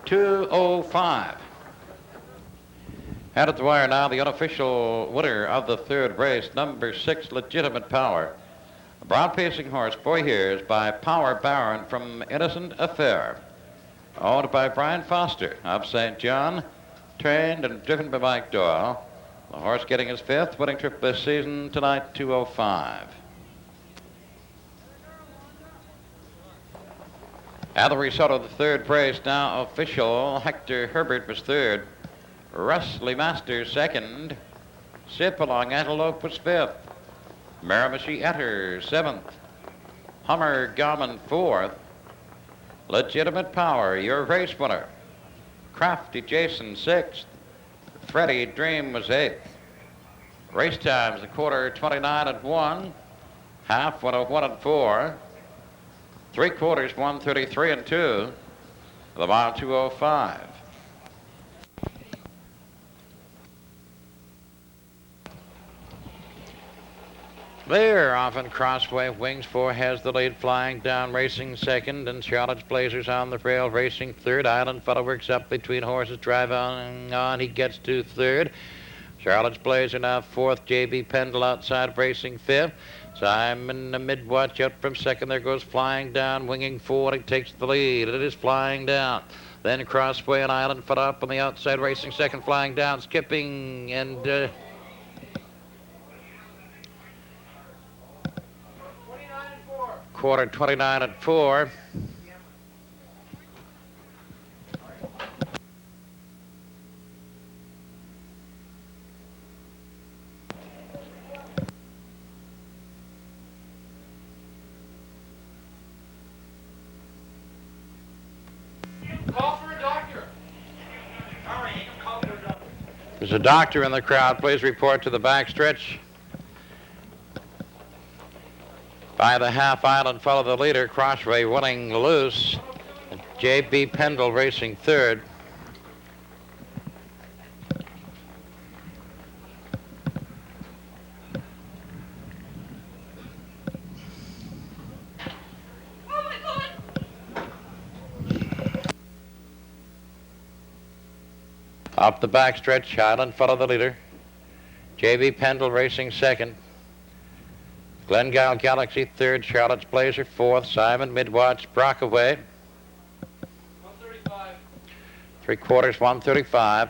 2:05. Out at the wire now, the unofficial winner of the third race, number 6, Legitimate Power. A broad pacing horse, Boy here, is by Power Baron from Innocent Affair. Owned by Brian Foster of St. John, trained and driven by Mike Doyle. The horse getting his 5th winning trip this season tonight, 2:05. At the result of the third race, now official, Hector Herbert was third. Rustly Master second. Sip Along Antelope was 5th. Miramichi Etter 7th. Hummer Garmin 4th. Legitimate Power, your race winner. Crafty Jason 6th. Freddie Dream was 8th. Race times, a quarter 29 and 1. Half 1:01 and 4. 3/4 1:33 and 2. The mile 2:05. There, off in Crossway, Wings 4 has the lead, flying down, racing second, and Charlotte's Blazer's on the rail, racing third. Island Fellow works up between horses, drive on, he gets to third. Charlotte's Blazer now 4th, J.B. Pendle outside, racing 5th. Simon the mid-watch out from second, there goes flying down, winging forward, he takes the lead, it is flying down. Then Crossway and Island Fellow up on the outside, racing second, flying down, skipping, and quarter 29 and 4. Call for a doctor. All right, call for a doctor. There's a doctor in the crowd. Please report to the backstretch. By the half, Island Fellow the leader. Crossway winning loose. J.B. Pendle racing third. Oh my God! Up the backstretch, Island Fellow the leader. J.B. Pendle racing second. Glengyle Galaxy third, Charlotte's Blazer fourth, Simon Midwatch Brockaway. 135. 3/4 135.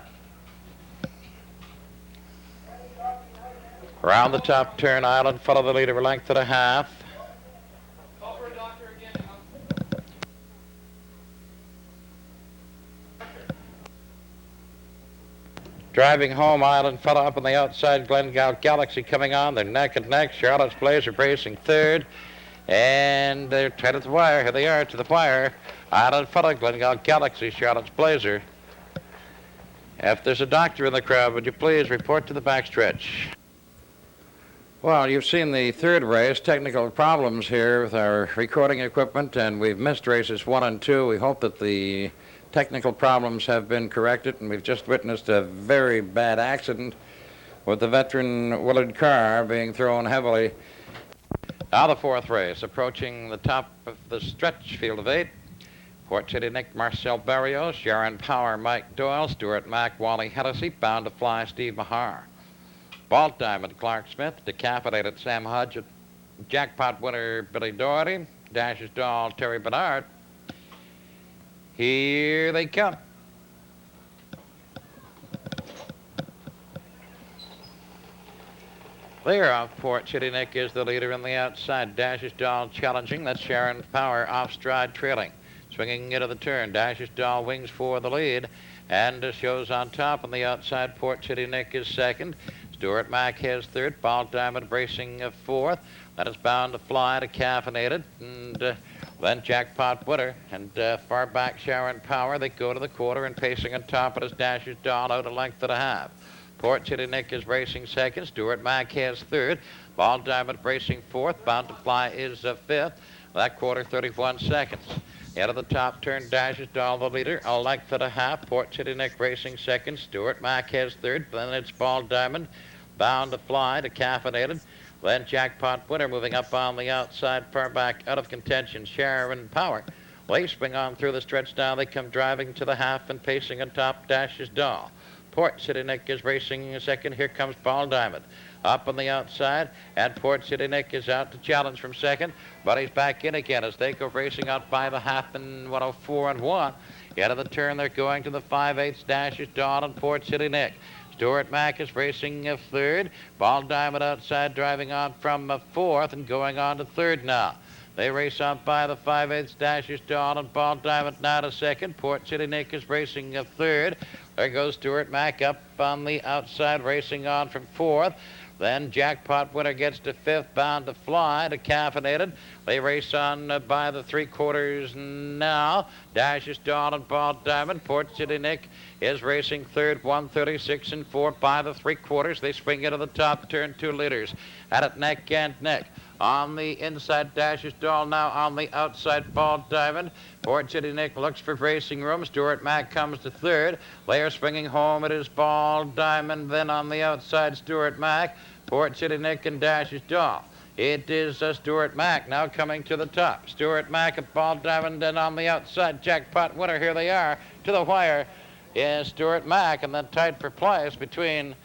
Around the top turn, Island Fellow the leader, a length and a half. Call for a doctor again. Driving home, Island Fellow up on the outside, Glengyle Galaxy coming on. They're neck and neck. Charlotte's Blazer racing third. And they're tight at the wire. Here they are to the wire. Island Fellow, Glengyle Galaxy, Charlotte's Blazer. If there's a doctor in the crowd, would you please report to the backstretch? Well, you've seen the third race, technical problems here with our recording equipment, and we've missed races 1 and 2. We hope that the technical problems have been corrected, and we've just witnessed a very bad accident with the veteran Willard Carr being thrown heavily. Now the fourth race, approaching the top of the stretch, field of 8. Port City Nick, Marcel Barrios, Sharon Power, Mike Doyle, Stuart Mack, Wally Hennessy, Bound to Fly, Steve Mahar. Bald Diamond, Clark Smith, Decapitated, Sam Hodge, Jackpot winner, Billy Doherty, Dashes Doll, Terry Bernard. Here they come. Clear off Port City Nick is the leader in the outside. Dashes Doll challenging. That's Sharon Power off stride trailing. Swinging into the turn. Dashes Doll wings for the lead. And shows on top on the outside. Port City Nick is second. Stuart Mack has third. Bald Diamond racing fourth. That is Bound to Fly to Caffeinated. And then Jackpot winner. And far back Sharon Power. They go to the quarter and pacing on top. It is Dashes Doll out a length and a half. Port City Nick is racing second. Stuart Mack has third. Bald Diamond racing fourth. Bound to Fly is fifth. That quarter, 31 seconds. Out of the top turn, Dashes Doll the leader, a length and a half. Port City Nick racing second. Stuart Mack has third. Then it's Bald Diamond, Bound to Fly to Caffeinated. Then Jackpot winner moving up on the outside, far back out of contention. Sharon Power. They swing on through the stretch now. They come driving to the half and pacing on top, Dashes Doll. Port City Nick is racing second. Here comes Bald Diamond. Up on the outside, and Port City Nick is out to challenge from second, but he's back in again as they go racing out by the half in 104 and 1. Out of the turn, they're going to the 5/8 Dashes Dawn and Port City Nick. Stuart Mack is racing third. Bald Diamond outside driving on from fourth and going on to third now. They race out by the 5/8 Dashes Dawn and Bald Diamond now to second. Port City Nick is racing third. There goes Stuart Mack up on the outside racing on from fourth. Then Jackpot winner gets to fifth, Bound to Fly to Caffeinated. They race on by the 3/4 now. Dashes Dawn and Bald Diamond. Port City Nick is racing third, 136 and 4 by the 3/4. They swing into the top turn, 2 leaders at it neck and neck. On the inside, Dashes Doll now on the outside, Bald Diamond. Port City Nick looks for racing room. Stuart Mack comes to third. They are swinging home. It is Bald Diamond. Then on the outside, Stuart Mack. Port City Nick and Dashes Doll. It is Stuart Mack now coming to the top. Stuart Mack and Bald Diamond, and on the outside, Jackpot winner. Here they are to the wire is Stuart Mack, and then tied for place between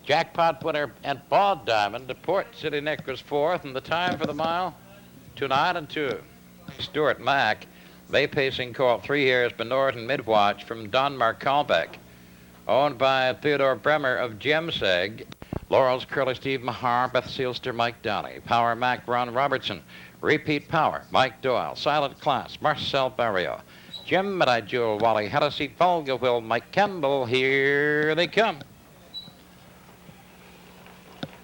Jackpot winner and Bald Diamond. The Port City Nick was fourth, and the time for the mile, 2:09 and 2. Stuart Mack, they pacing call 3 years, Benort and Midwatch from Don Markalbeck, owned by Theodore Bremer of Gemseg. Laurel's Curly, Steve Mahar, Beth Seelster, Mike Downey. Power Mac, Ron Robertson. Repeat Power, Mike Doyle. Silent Class, Marcel Barrio. Jim Midnight Jewel, Wally Hennessy, Volga Will, Mike Campbell. Here they come.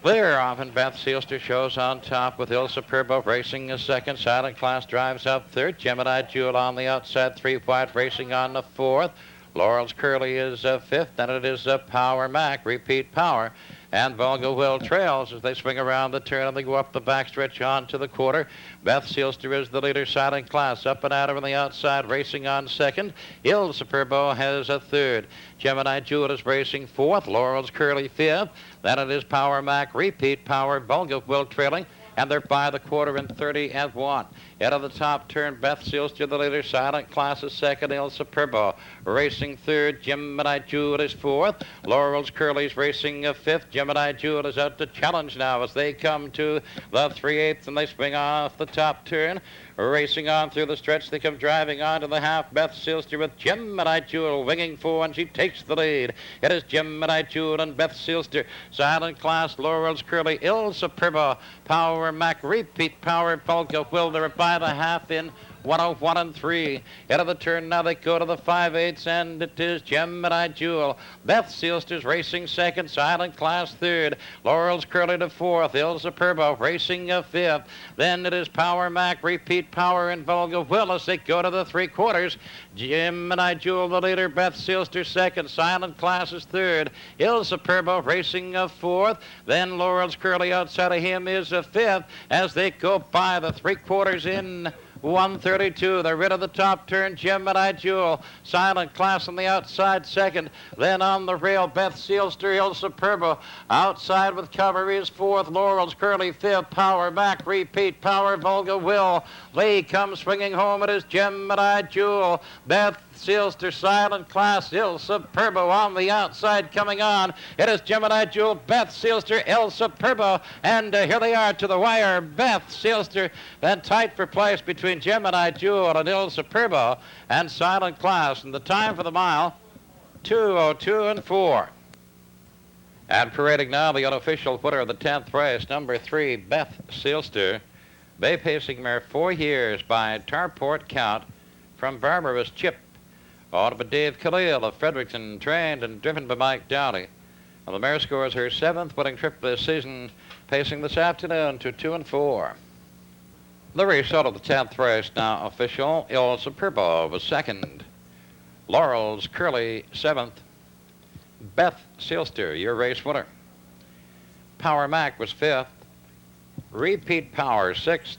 Clear off, and Beth Seelster shows on top with Il Superbo racing a second. Silent Class drives up third. Gemini Jewel on the outside, 3 wide racing on the fourth. Laurel's Curly is fifth, then it is Power Mac, Repeat Power. And Volga Will trails as they swing around the turn and they go up the backstretch on to the quarter. Beth Seelster is the leader, Silent Class up and out on the outside, racing on second. Il Superbo has a third. Gemini Jewel is racing fourth. Laurel's Curly fifth. Then it is Power Mac, Repeat Power, Volga Will trailing. And they're by the quarter in 30 and 1. Out of the top turn, Beth Seelster, the leader. Silent Class is second. Il Superbo racing third. Gemini Jewel is fourth. Laurel's Curly's racing fifth. Gemini Jewel is out to challenge now as they come to the 3/8 and they swing off the top turn. Racing on through the stretch, they come driving on to the half. Beth Seelster with Gemini Jewel winging for, and she takes the lead. It is Gemini Jewel and Beth Seelster. Silent Class, Laurel's Curly, Il Superbo, Power Mac, Repeat Power, Volga Will. They're by the half in 101 and 3. Into the turn now they go to the 5/8, and it is Gemini Jewel. Beth Sealster's racing second, Silent Class third, Laurel's Curly to fourth, Il Superbo racing a fifth. Then it is Power Mac, Repeat Power, and Volga Willis. They go to the 3/4. Gemini Jewel the leader, Beth Sealster second, Silent Class is third, Il Superbo racing a fourth. Then Laurel's Curly outside of him is a fifth as they go by the 3/4 in 132. They're rid of the top turn. Gemini Jewel, Silent Class on the outside second. Then on the rail, Beth Sealster, Il Superbo. Outside with cover is fourth. Laurel's Curly fifth. Power Mac, Repeat Power, Volga Will. Lee comes swinging home. It is Gemini Jewel. Beth Sealster, Silent Class, Il Superbo on the outside coming on. It is Gemini Jewel, Beth Sealster, Il Superbo, and here they are to the wire. Beth Sealster, then tight for place between Gemini Jewel and Il Superbo and Silent Class. And the time for the mile, 2:02 and 4. And parading now the unofficial winner of the 10th race, number 3, Beth Sealster. Bay pacing mare 4 years by Tarport Count from Barbarous Chip. Owned by Dave Khalil of Fredericton, trained and driven by Mike Downey. And the mare scores her 7th winning trip this season, pacing this afternoon to 2 and 4. The result of the 10th race now official. Il Superbo was second. Laurel's Curly 7th. Beth Sealster, your race winner. Power Mac was 5th. Repeat Power 6th.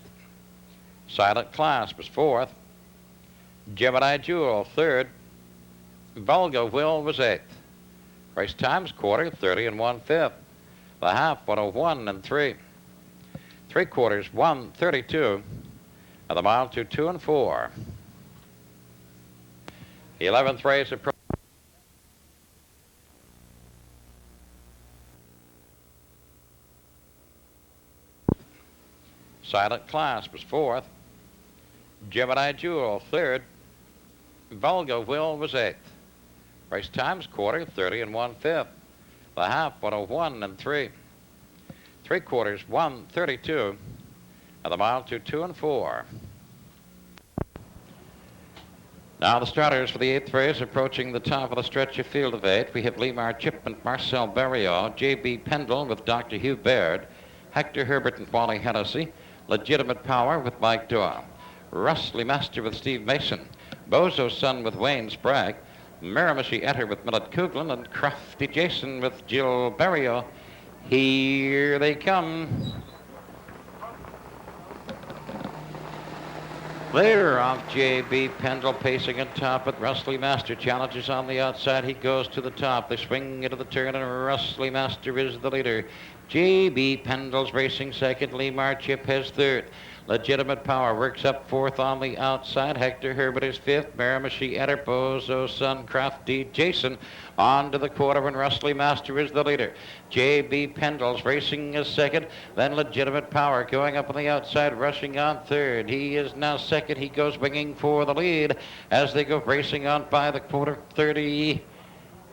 Silent Class was 4th. Gemini Jewel 3rd. Volga Will was 8th. Race times quarter 30 and 1/5. The half 101 and 3. 3/4 132. And the mile to 2 and 4. 11th race approach. Silent Class was 4th. Gemini Jewel 3rd. Volga Will was 8th. Race times quarter 30 and 1/5. The half 101 and 3. 3/4 132. And the mile to 2 and 4. Now the starters for the 8th race approaching the top of the stretch of field of 8. We have Lemar Chip and Marcel Barriot, J.B. Pendle with Dr. Hugh Baird, Hector Herbert and Wally Hennessy, Legitimate Power with Mike Doyle, Rustly Master with Steve Mason, Bozo's Son with Wayne Sprague, Miramichi Etter with Millet Coughlan, and Crafty Jason with Jill Barriot. Here they come. They're off. J.B. Pendle pacing on top, but Rustly Master challenges on the outside. He goes to the top. They swing into the turn, and Rustly Master is the leader. J.B. Pendle's racing second. Lemar Chip has third. Legitimate Power works up 4th on the outside. Hector Herbert is 5th. Miramichi Etter, Bozo's Son, Crafty Jason on to the quarter, and Rustly Master is the leader. J.B. Pendle's racing is second. Then Legitimate Power going up on the outside, rushing on third. He is now second. He goes winging for the lead as they go racing on by the quarter 30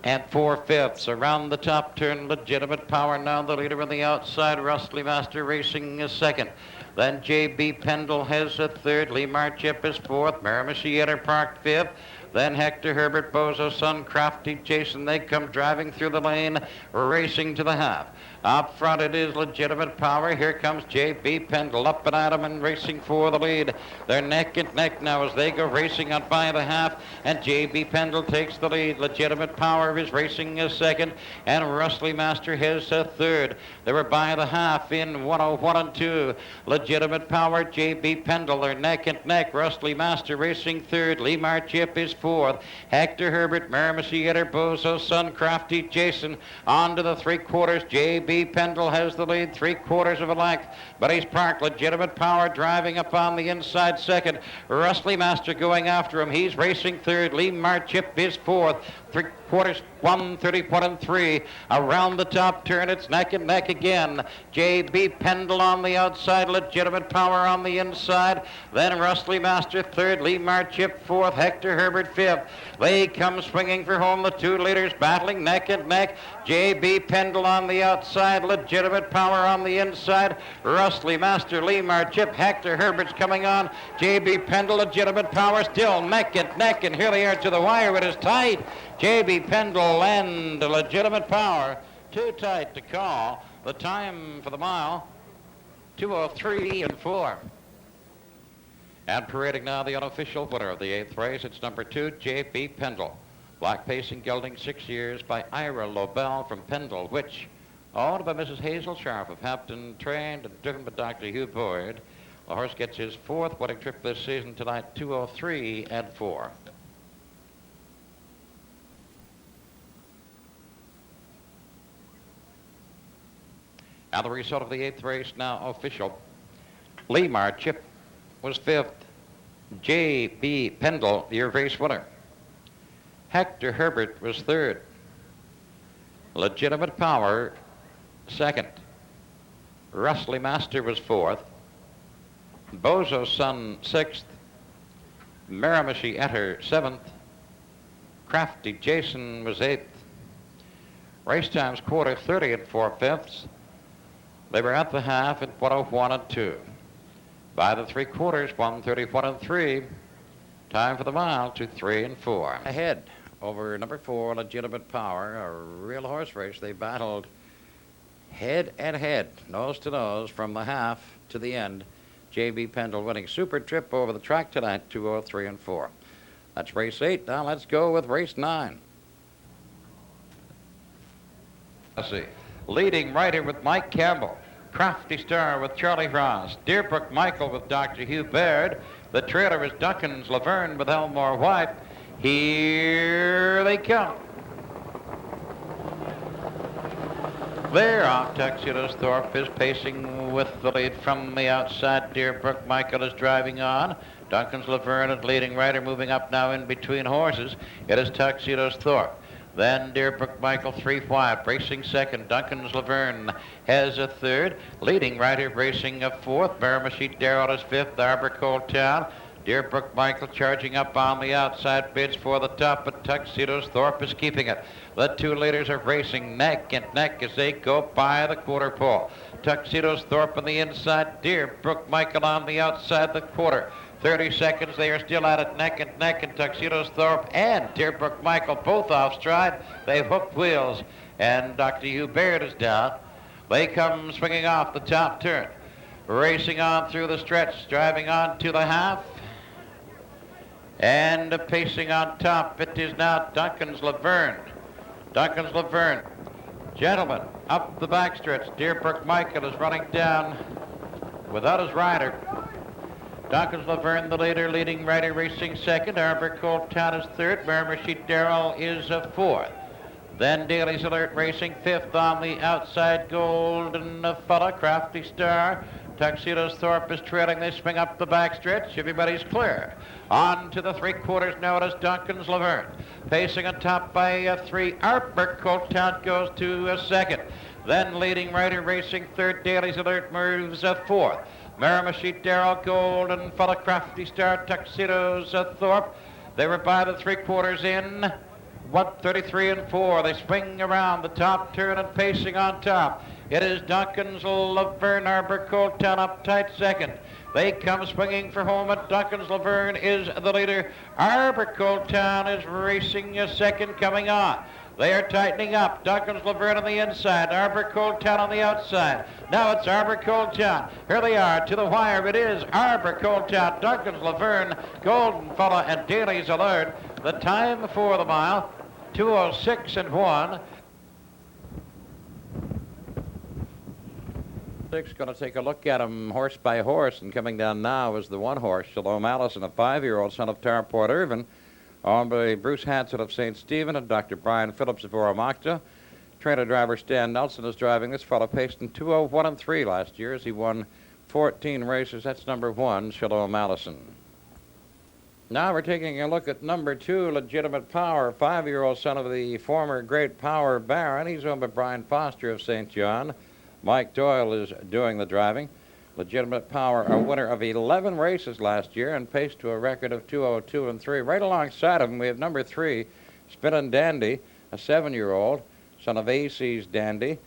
and 4/5 around the top turn. Legitimate Power now the leader on the outside. Rustly Master racing is second. Then J.B. Pendle has a third. Lemar Chip is 4th. Miramichi Etter parked 5th. Then Hector Herbert, Bozo's Son, Crafty Jason. They come driving through the lane, racing to the half. Up front it is Legitimate Power. Here comes J.B. Pendle up and at him and racing for the lead. They're neck and neck now as they go racing on by the half, and J.B. Pendle takes the lead. Legitimate Power is racing a second, and Rustly Master has a third. They were by the half in 101 and 2. Legitimate Power, J.B. Pendle, they're neck and neck. Rustly Master racing third. Lemar Chip is 4th. Hector Herbert, Miramichi Etter, Bozo's Son, Crafty Jason on to the 3/4. J.B. Pendle has the lead 3/4 of a length, but he's parked. Legitimate Power driving up on the inside second. Rustly Master going after him. He's racing third. Lemar Chip is 4th. 3 quarters, 1:31 and 3. Around the top turn, it's neck and neck again. J.B. Pendle on the outside, Legitimate Power on the inside. Then Rustly Master third, Lee Marchip fourth, Hector Herbert fifth. They come swinging for home, the 2 leaders battling neck and neck. J.B. Pendle on the outside, Legitimate Power on the inside. Rustly Master, Lee Marchip, Hector Herbert's coming on. J.B. Pendle, Legitimate Power still neck and neck, and here they are to the wire. It is tight. J.B. Pendle and Legitimate Power, too tight to call. The time for the mile, 2:03 and 4. And parading now the unofficial winner of the 8th race. It's number 2, J.B. Pendle. Black pacing gelding 6 years by Ira Lobel from Pendle, which owned by Mrs. Hazel Sharp of Hampton, trained and driven by Dr. Hugh Boyd. The horse gets his 4th wedding trip this season tonight, 2:03 and 4. Now the result of the 8th race now official. Lee Marchip was 5th. J.B. Pendle, your race winner. Hector Herbert was 3rd. Legitimate Power, 2nd. Rustly Master was 4th. Bozo's Son, 6th. Miramichi Enter, 7th. Crafty Jason was 8th. Race times quarter 30 and 4/5. They were at the half at 1:01 and 2. By the 3 quarters, 1:31 and 3. Time for the mile, 2:03 and 4. Ahead over number 4, Legitimate Power, a real horse race. They battled head and head, nose to nose, from the half to the end. J.B. Pendle winning. Super trip over the track tonight, 2:03 and 4. That's race 8. Now let's go with race 9. Let's see. Leading rider with Mike Campbell. Crafty Star with Charlie Ross. Deerbrook Michael with Dr. Hugh Baird. The trailer is Duncan's Laverne with Elmore White. Here they come. They're off. Tuxedo's Thorpe is pacing with the lead from the outside. Deerbrook Michael is driving on. Duncan's Laverne and leading rider moving up now in between horses. It is Tuxedo's Thorpe. Then Deerbrook Michael 3 wide, racing 2nd. Duncan's Laverne has a 3rd. Leading rider racing a 4th. Miramichi Darrell is 5th. Arbor Cold Town. Deerbrook Michael charging up on the outside, bids for the top, but Tuxedo's Thorpe is keeping it. The 2 leaders are racing neck and neck as they go by the quarter pole. Tuxedo's Thorpe on the inside, Deerbrook Michael on the outside the quarter. 30 seconds, they are still at it neck and neck, and Tuxedo's Thorpe and Deerbrook Michael both off stride. They've hooked wheels, and Dr. Hugh Baird is down. They come swinging off the top turn. Racing on through the stretch, driving on to the half. And pacing on top, it is now Duncan's Laverne. Duncan's Laverne. Gentlemen, up the backstretch. Deerbrook Michael is running down without his rider. Duncan's Laverne, the leader, leading rider racing 2nd. Arbor Cold Town is 3rd. Miramichi Darrell is 4th. Then Daly's Alert racing 5th on the outside. Golden Fella, Crafty Star. Tuxedo's Thorpe is trailing. They swing up the backstretch. Everybody's clear. On to the 3 quarters now. It is Duncan's Laverne. Pacing on top by 3. Arbor Cold Town goes to 2nd. Then leading rider racing 3rd. Daly's Alert moves 4th. Miramichi Darrell, Golden Fella, Crafty Star, Tuxedo's Thorpe. They were by the 3 quarters in 1:33 and 4. They swing around the top turn and pacing on top. It is Duncan's Laverne, Arbor Cold Town up tight 2nd. They come swinging for home, and Duncan's Laverne is the leader. Arbor Cold Town is racing 2nd coming on. They are tightening up. Duncan's Laverne on the inside. Arbor Cold Town on the outside. Now it's Arbor Cold Town. Here they are to the wire. It is Arbor Cold Town, Duncan's Laverne, Golden Fella, and Daly's Alert. The time for the mile, 2:06 and 1. Going to take a look at him horse by horse, and coming down now is the 1 horse, Shalom Allison, a 5-year-old son of Tarport Irvin, owned by Bruce Hanson of St. Stephen and Dr. Brian Phillips of Oramakta. Trainer driver Stan Nelson is driving this fellow, paced in 2:01 and 3 last year as he won 14 races. That's number 1, Shalom Allison. Now we're taking a look at number 2, Legitimate Power, 5-year-old son of the former Great Power Baron. He's owned by Brian Foster of St. John. Mike Doyle is doing the driving. Legitimate Power, a winner of 11 races last year and paced to a record of 2:02 and 3. Right alongside of him, we have number 3, Spinnin' Dandy, a 7-year-old, son of A.C.'s Dandy,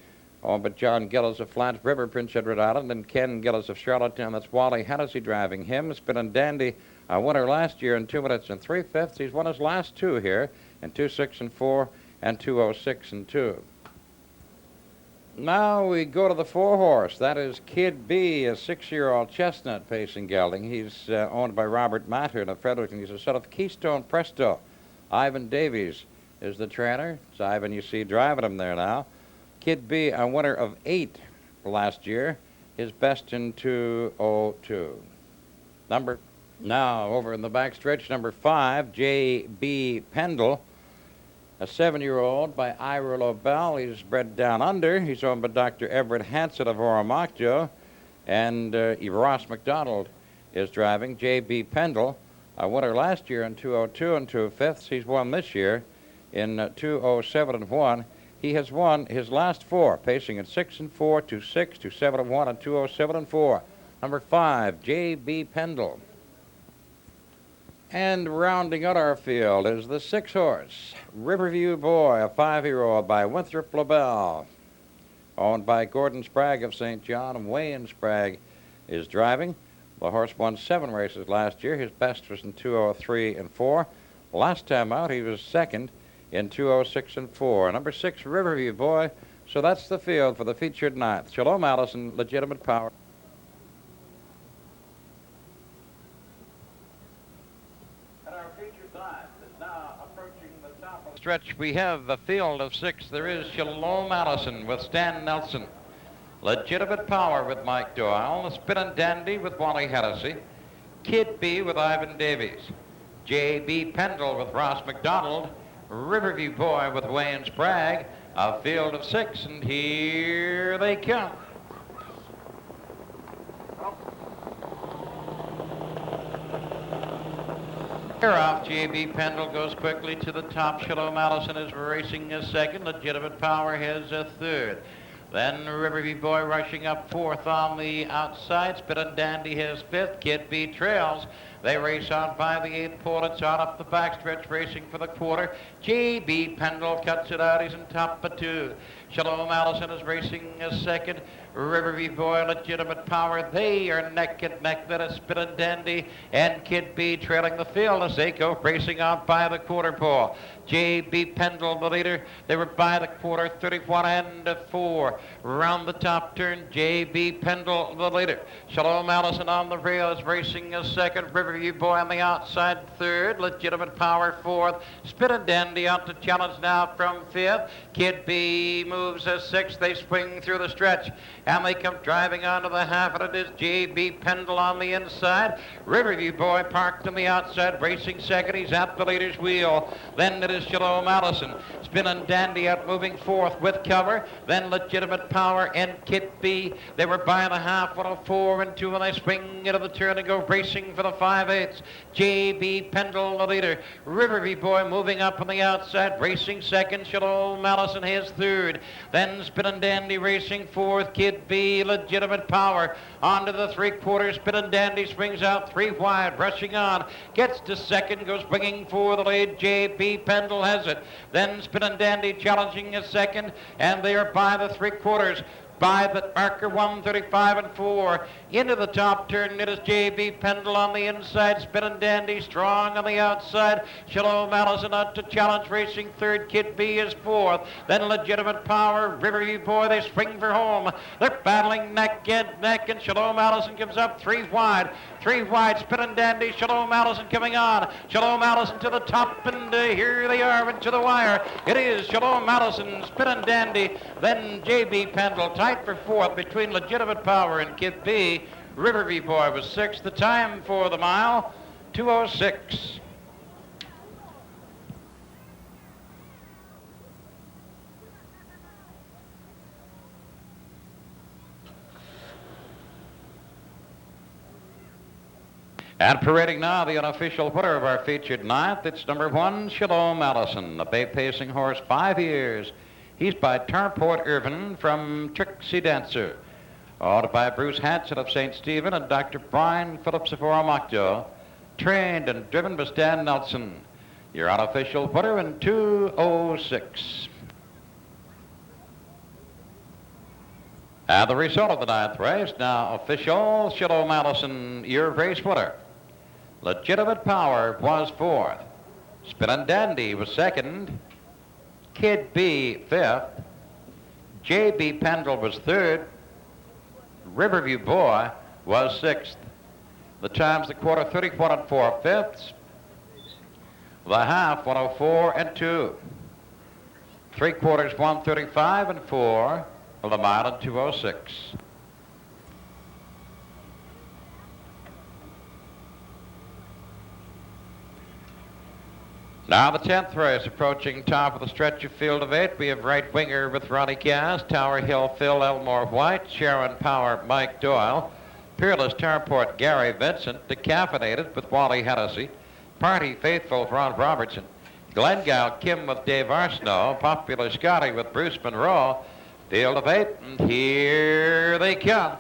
owned by John Gillis of Flats River, Prince Edward Island, and Ken Gillis of Charlottetown. That's Wally Hennessy driving him. Spinnin' Dandy, a winner last year in 2 minutes and 3/5. He's won his last 2 here in 2:06 and 4 and 2:06 and 2. Now we go to the 4-horse. That is Kid B, a 6-year-old chestnut pacing gelding. He's owned by Robert Mattern of Fredericton. He's a son of Keystone Presto. Ivan Davies is the trainer. It's Ivan you see driving him there now. Kid B, a winner of 8 last year. His best in 2:02. Now over in the backstretch, number 5, J.B. Pendle, a 7-year-old by Ira Lobel. He's bred down under. He's owned by Dr. Everett Hansen of Oromocto. And Ross McDonald is driving. J.B. Pendle, a winner last year in 2:02 and 2/5. He's won this year in 2:07 and 1. He has won his last 4, pacing at 6 and 4, 2:6, 2:7 and 1, and 2:07 and 4. Number 5, J.B. Pendle. And rounding out our field is the 6-horse, Riverview Boy, a 5-year-old by Winthrop LaBelle, owned by Gordon Sprague of St. John, and Wayne Sprague is driving. The horse won 7 races last year. His best was in 2:03 and 4. Last time out, he was second in 2:06 and 4. Number 6, Riverview Boy. So that's the field for the featured 9th. Shalom Allison, Legitimate Power. And our featured 9th is now approaching the top of the stretch. We have a field of 6. There is Shalom Allison with Stan Nelson. Legitimate Power with Mike Doyle. Spinnin' Dandy with Wally Hennessy. Kid B with Ivan Davies. J.B. Pendle with Ross McDonald. Riverview Boy with Wayne Sprague. A field of 6, and here they come. Here off, J.B. Pendle goes quickly to the top. Shalom Allison is racing a 2nd. Legitimate Power has a 3rd. Then Riverview Boy rushing up 4th on the outside. Spinnin' Dandy has 5th. Kid B trails. They race on by the 8th pole. It's on up the backstretch, racing for the quarter. J.B. Pendle cuts it out. He's in top of 2. Shalom Allison is racing a 2nd. Riverview Boy, Legitimate Power, they are neck and neck. That is Spinnin' Dandy and Kid B trailing the field as they go racing out by the quarter pole. J.B. Pendle, the leader. They were by the quarter, 31 and 4. Round the top turn, J.B. Pendle, the leader. Shalom Allison on the rail is racing a 2nd. Riverview Boy on the outside, 3rd. Legitimate Power, 4th. Spinnin' Dandy out to challenge now from 5th. Kid B moves a 6th. They swing through the stretch, and they come driving onto the half, and it is J.B. Pendle on the inside. Riverview Boy parked on the outside, racing 2nd. He's at the leader's wheel. Then it is Shalom Allison. Spinnin' Dandy out moving 4th with cover. Then Legitimate Power and Kid B. They were by the half, 104 and 2, and they swing into the turn and go racing for the 5/8. J.B. Pendle, the leader. Riverview Boy moving up on the outside, racing 2nd. Shalom Allison his 3rd. Then Spinnin' Dandy racing 4th. Kid B, Legitimate Power. Onto the 3/4. Spinnin' Dandy swings out 3 wide, rushing on. Gets to 2nd, goes swinging for the lead. J.B. Pendle has it. Then Spinnin' Dandy challenging a 2nd, and they are by the 3/4. By the marker, 135 and 4. Into the top turn, it is J.B. Pendle on the inside. Spinnin' Dandy strong on the outside. Shalom Allison out to challenge, racing 3rd. Kid B is 4th. Then Legitimate Power, Riverview Boy, they swing for home. They're battling neck and neck, and Shalom Allison comes up 3 wide. 3 wide, Spinnin' Dandy, Shalom Allison coming on. Shalom Allison to the top, and here they are into the wire. It is Shalom Allison, Spinnin' Dandy, then J.B. Pendle, tight for 4th between Legitimate Power and Kid B. Riverview Boy was 6th. The time for the mile, 2:06. And parading now the unofficial winner of our featured ninth, it's number 1, Shalom Allison, a bay pacing horse, 5 years. He's by Tarport Irvin from Trixie Dancer. Owned by Bruce Hanson of St. Stephen and Dr. Brian Phillips of Oromocto. Trained and driven by Stan Nelson. Your unofficial winner in 2:06. And the result of the ninth race, now official, Shalom Allison, your race winner. Legitimate Power was 4th. Spinnin' Dandy was 2nd. Kid B 5th. J.B. Pendle was 3rd. Riverview Boy was 6th. The times the quarter 31 and 4/5. The half 104 and 2. 3/4 135 and 4. The mile in 2:06. Now the 10th race, approaching top of the stretch of field of 8. We have Right Winger with Ronnie Cass, Tower Hill Phil Elmore White, Sharon Power Mike Doyle, Peerless Tarport Gary Vincent, Decaffeinated with Wally Hennessy, Party Faithful Ron Robertson, Glengale Kim with Dave Arsenault, Popular Scotty with Bruce Monroe. Field of 8, and here they come.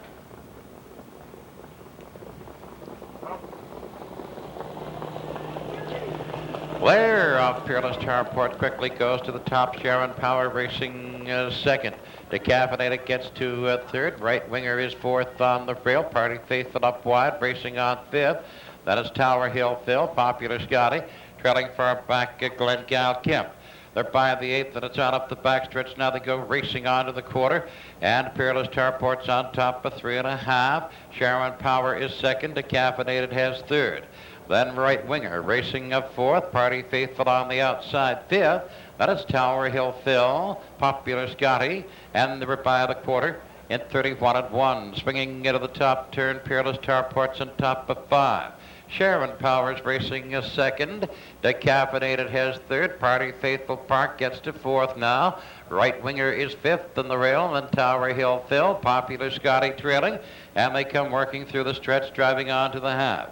Blair off Peerless Tarport quickly goes to the top. Sharon Power racing 2nd. Decaffeinated gets to 3rd. Right Winger is 4th on the rail. Party Faithful up wide, racing on 5th. That is Tower Hill Phil, Popular Scotty, trailing far back Glengale Kemp. They're by the 8th, and it's on up the backstretch. Now they go racing on to the quarter, and Peerless Tarport's on top of 3.5. Sharon Power is 2nd. Decaffeinated has 3rd. Then Right Winger racing up 4th. Party Faithful on the outside 5th. That is Tower Hill Phil, Popular Scotty, and they were by the quarter in 31 and 1. Swinging into the top turn, Peerless Tarport's on top of 5. Sharon Powers racing 2nd. Decaffeinated has 3rd. Party Faithful Park gets to 4th now. Right Winger is 5th on the rail. And then Tower Hill Phil, Popular Scotty trailing. And they come working through the stretch, driving on to the half.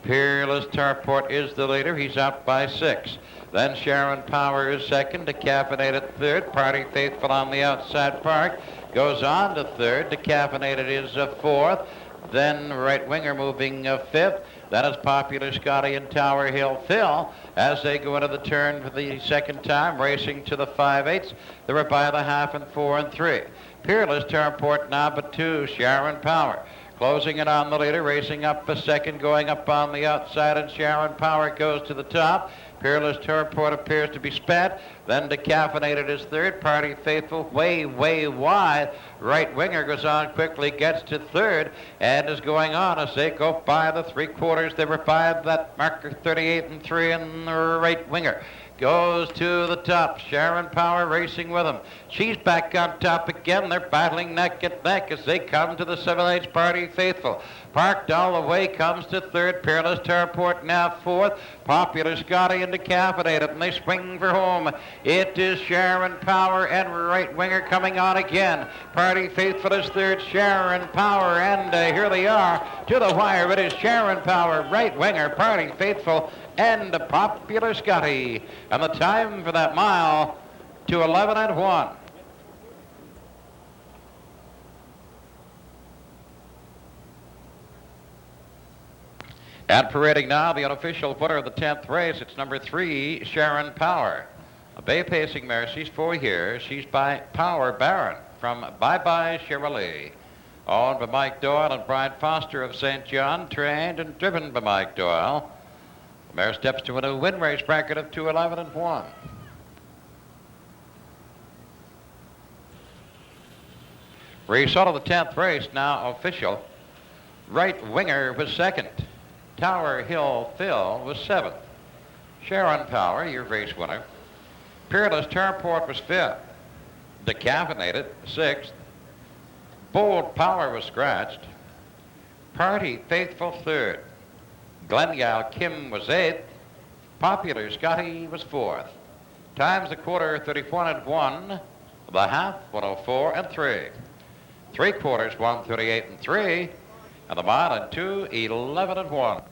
Peerless Tarport is the leader. He's out by 6. Then Sharon Power is 2nd. Decaffeinated 3rd. Party Faithful on the outside park goes on to 3rd. Decaffeinated is 4th. Then Right Winger moving 5th. That is Popular Scotty and Tower Hill Phil as they go into the turn for the 2nd time, racing to the 5/8. They were by the half in 4 and 3. Peerless Tarport now but 2. Sharon Power closing it on the leader, racing up a 2nd, going up on the outside, and Sharon Power goes to the top. Peerless Tarport appears to be spent. Then Decaffeinated is 3rd. Party Faithful way wide. Right Winger goes on quickly, gets to 3rd, and is going on as they go by the 3/4. They were by that marker 38 and 3, and the Right Winger goes to the top. Sharon Power racing with him. She's back on top again. They're battling neck and neck as they come to the 7/8. Party Faithful parked all the way, comes to 3rd. Peerless Tarport now 4th. Popular Scotty and Decaffeinated, and they swing for home. It is Sharon Power and Right Winger coming on again. Party Faithful is 3rd. Sharon Power, and here they are to the wire. It is Sharon Power, Right Winger, Party Faithful, and Popular Scotty. And the time for that mile, 2:11 and 1. And parading now, the unofficial winner of the 10th race, it's number 3, Sharon Power. A bay pacing mare, she's 4 years. She's by Power Baron from Bye Bye Shirley. Owned by Mike Doyle and Brian Foster of St. John, trained and driven by Mike Doyle. The mare steps to a new win race bracket of 2:11 and 1. Result of the 10th race now official. Right Winger was 2nd. Tower Hill Phil was 7th. Sharon Power, your race winner. Peerless Tarport was 5th. Decaffeinated, 6th. Bold Power was scratched. Party Faithful, 3rd. Glengale Kim was 8th. Popular Scotty was 4th. Times the quarter, 31 and 1. The half, 104 and 3. 3/4, 138 and 3. And the mile in 2:11 and 1.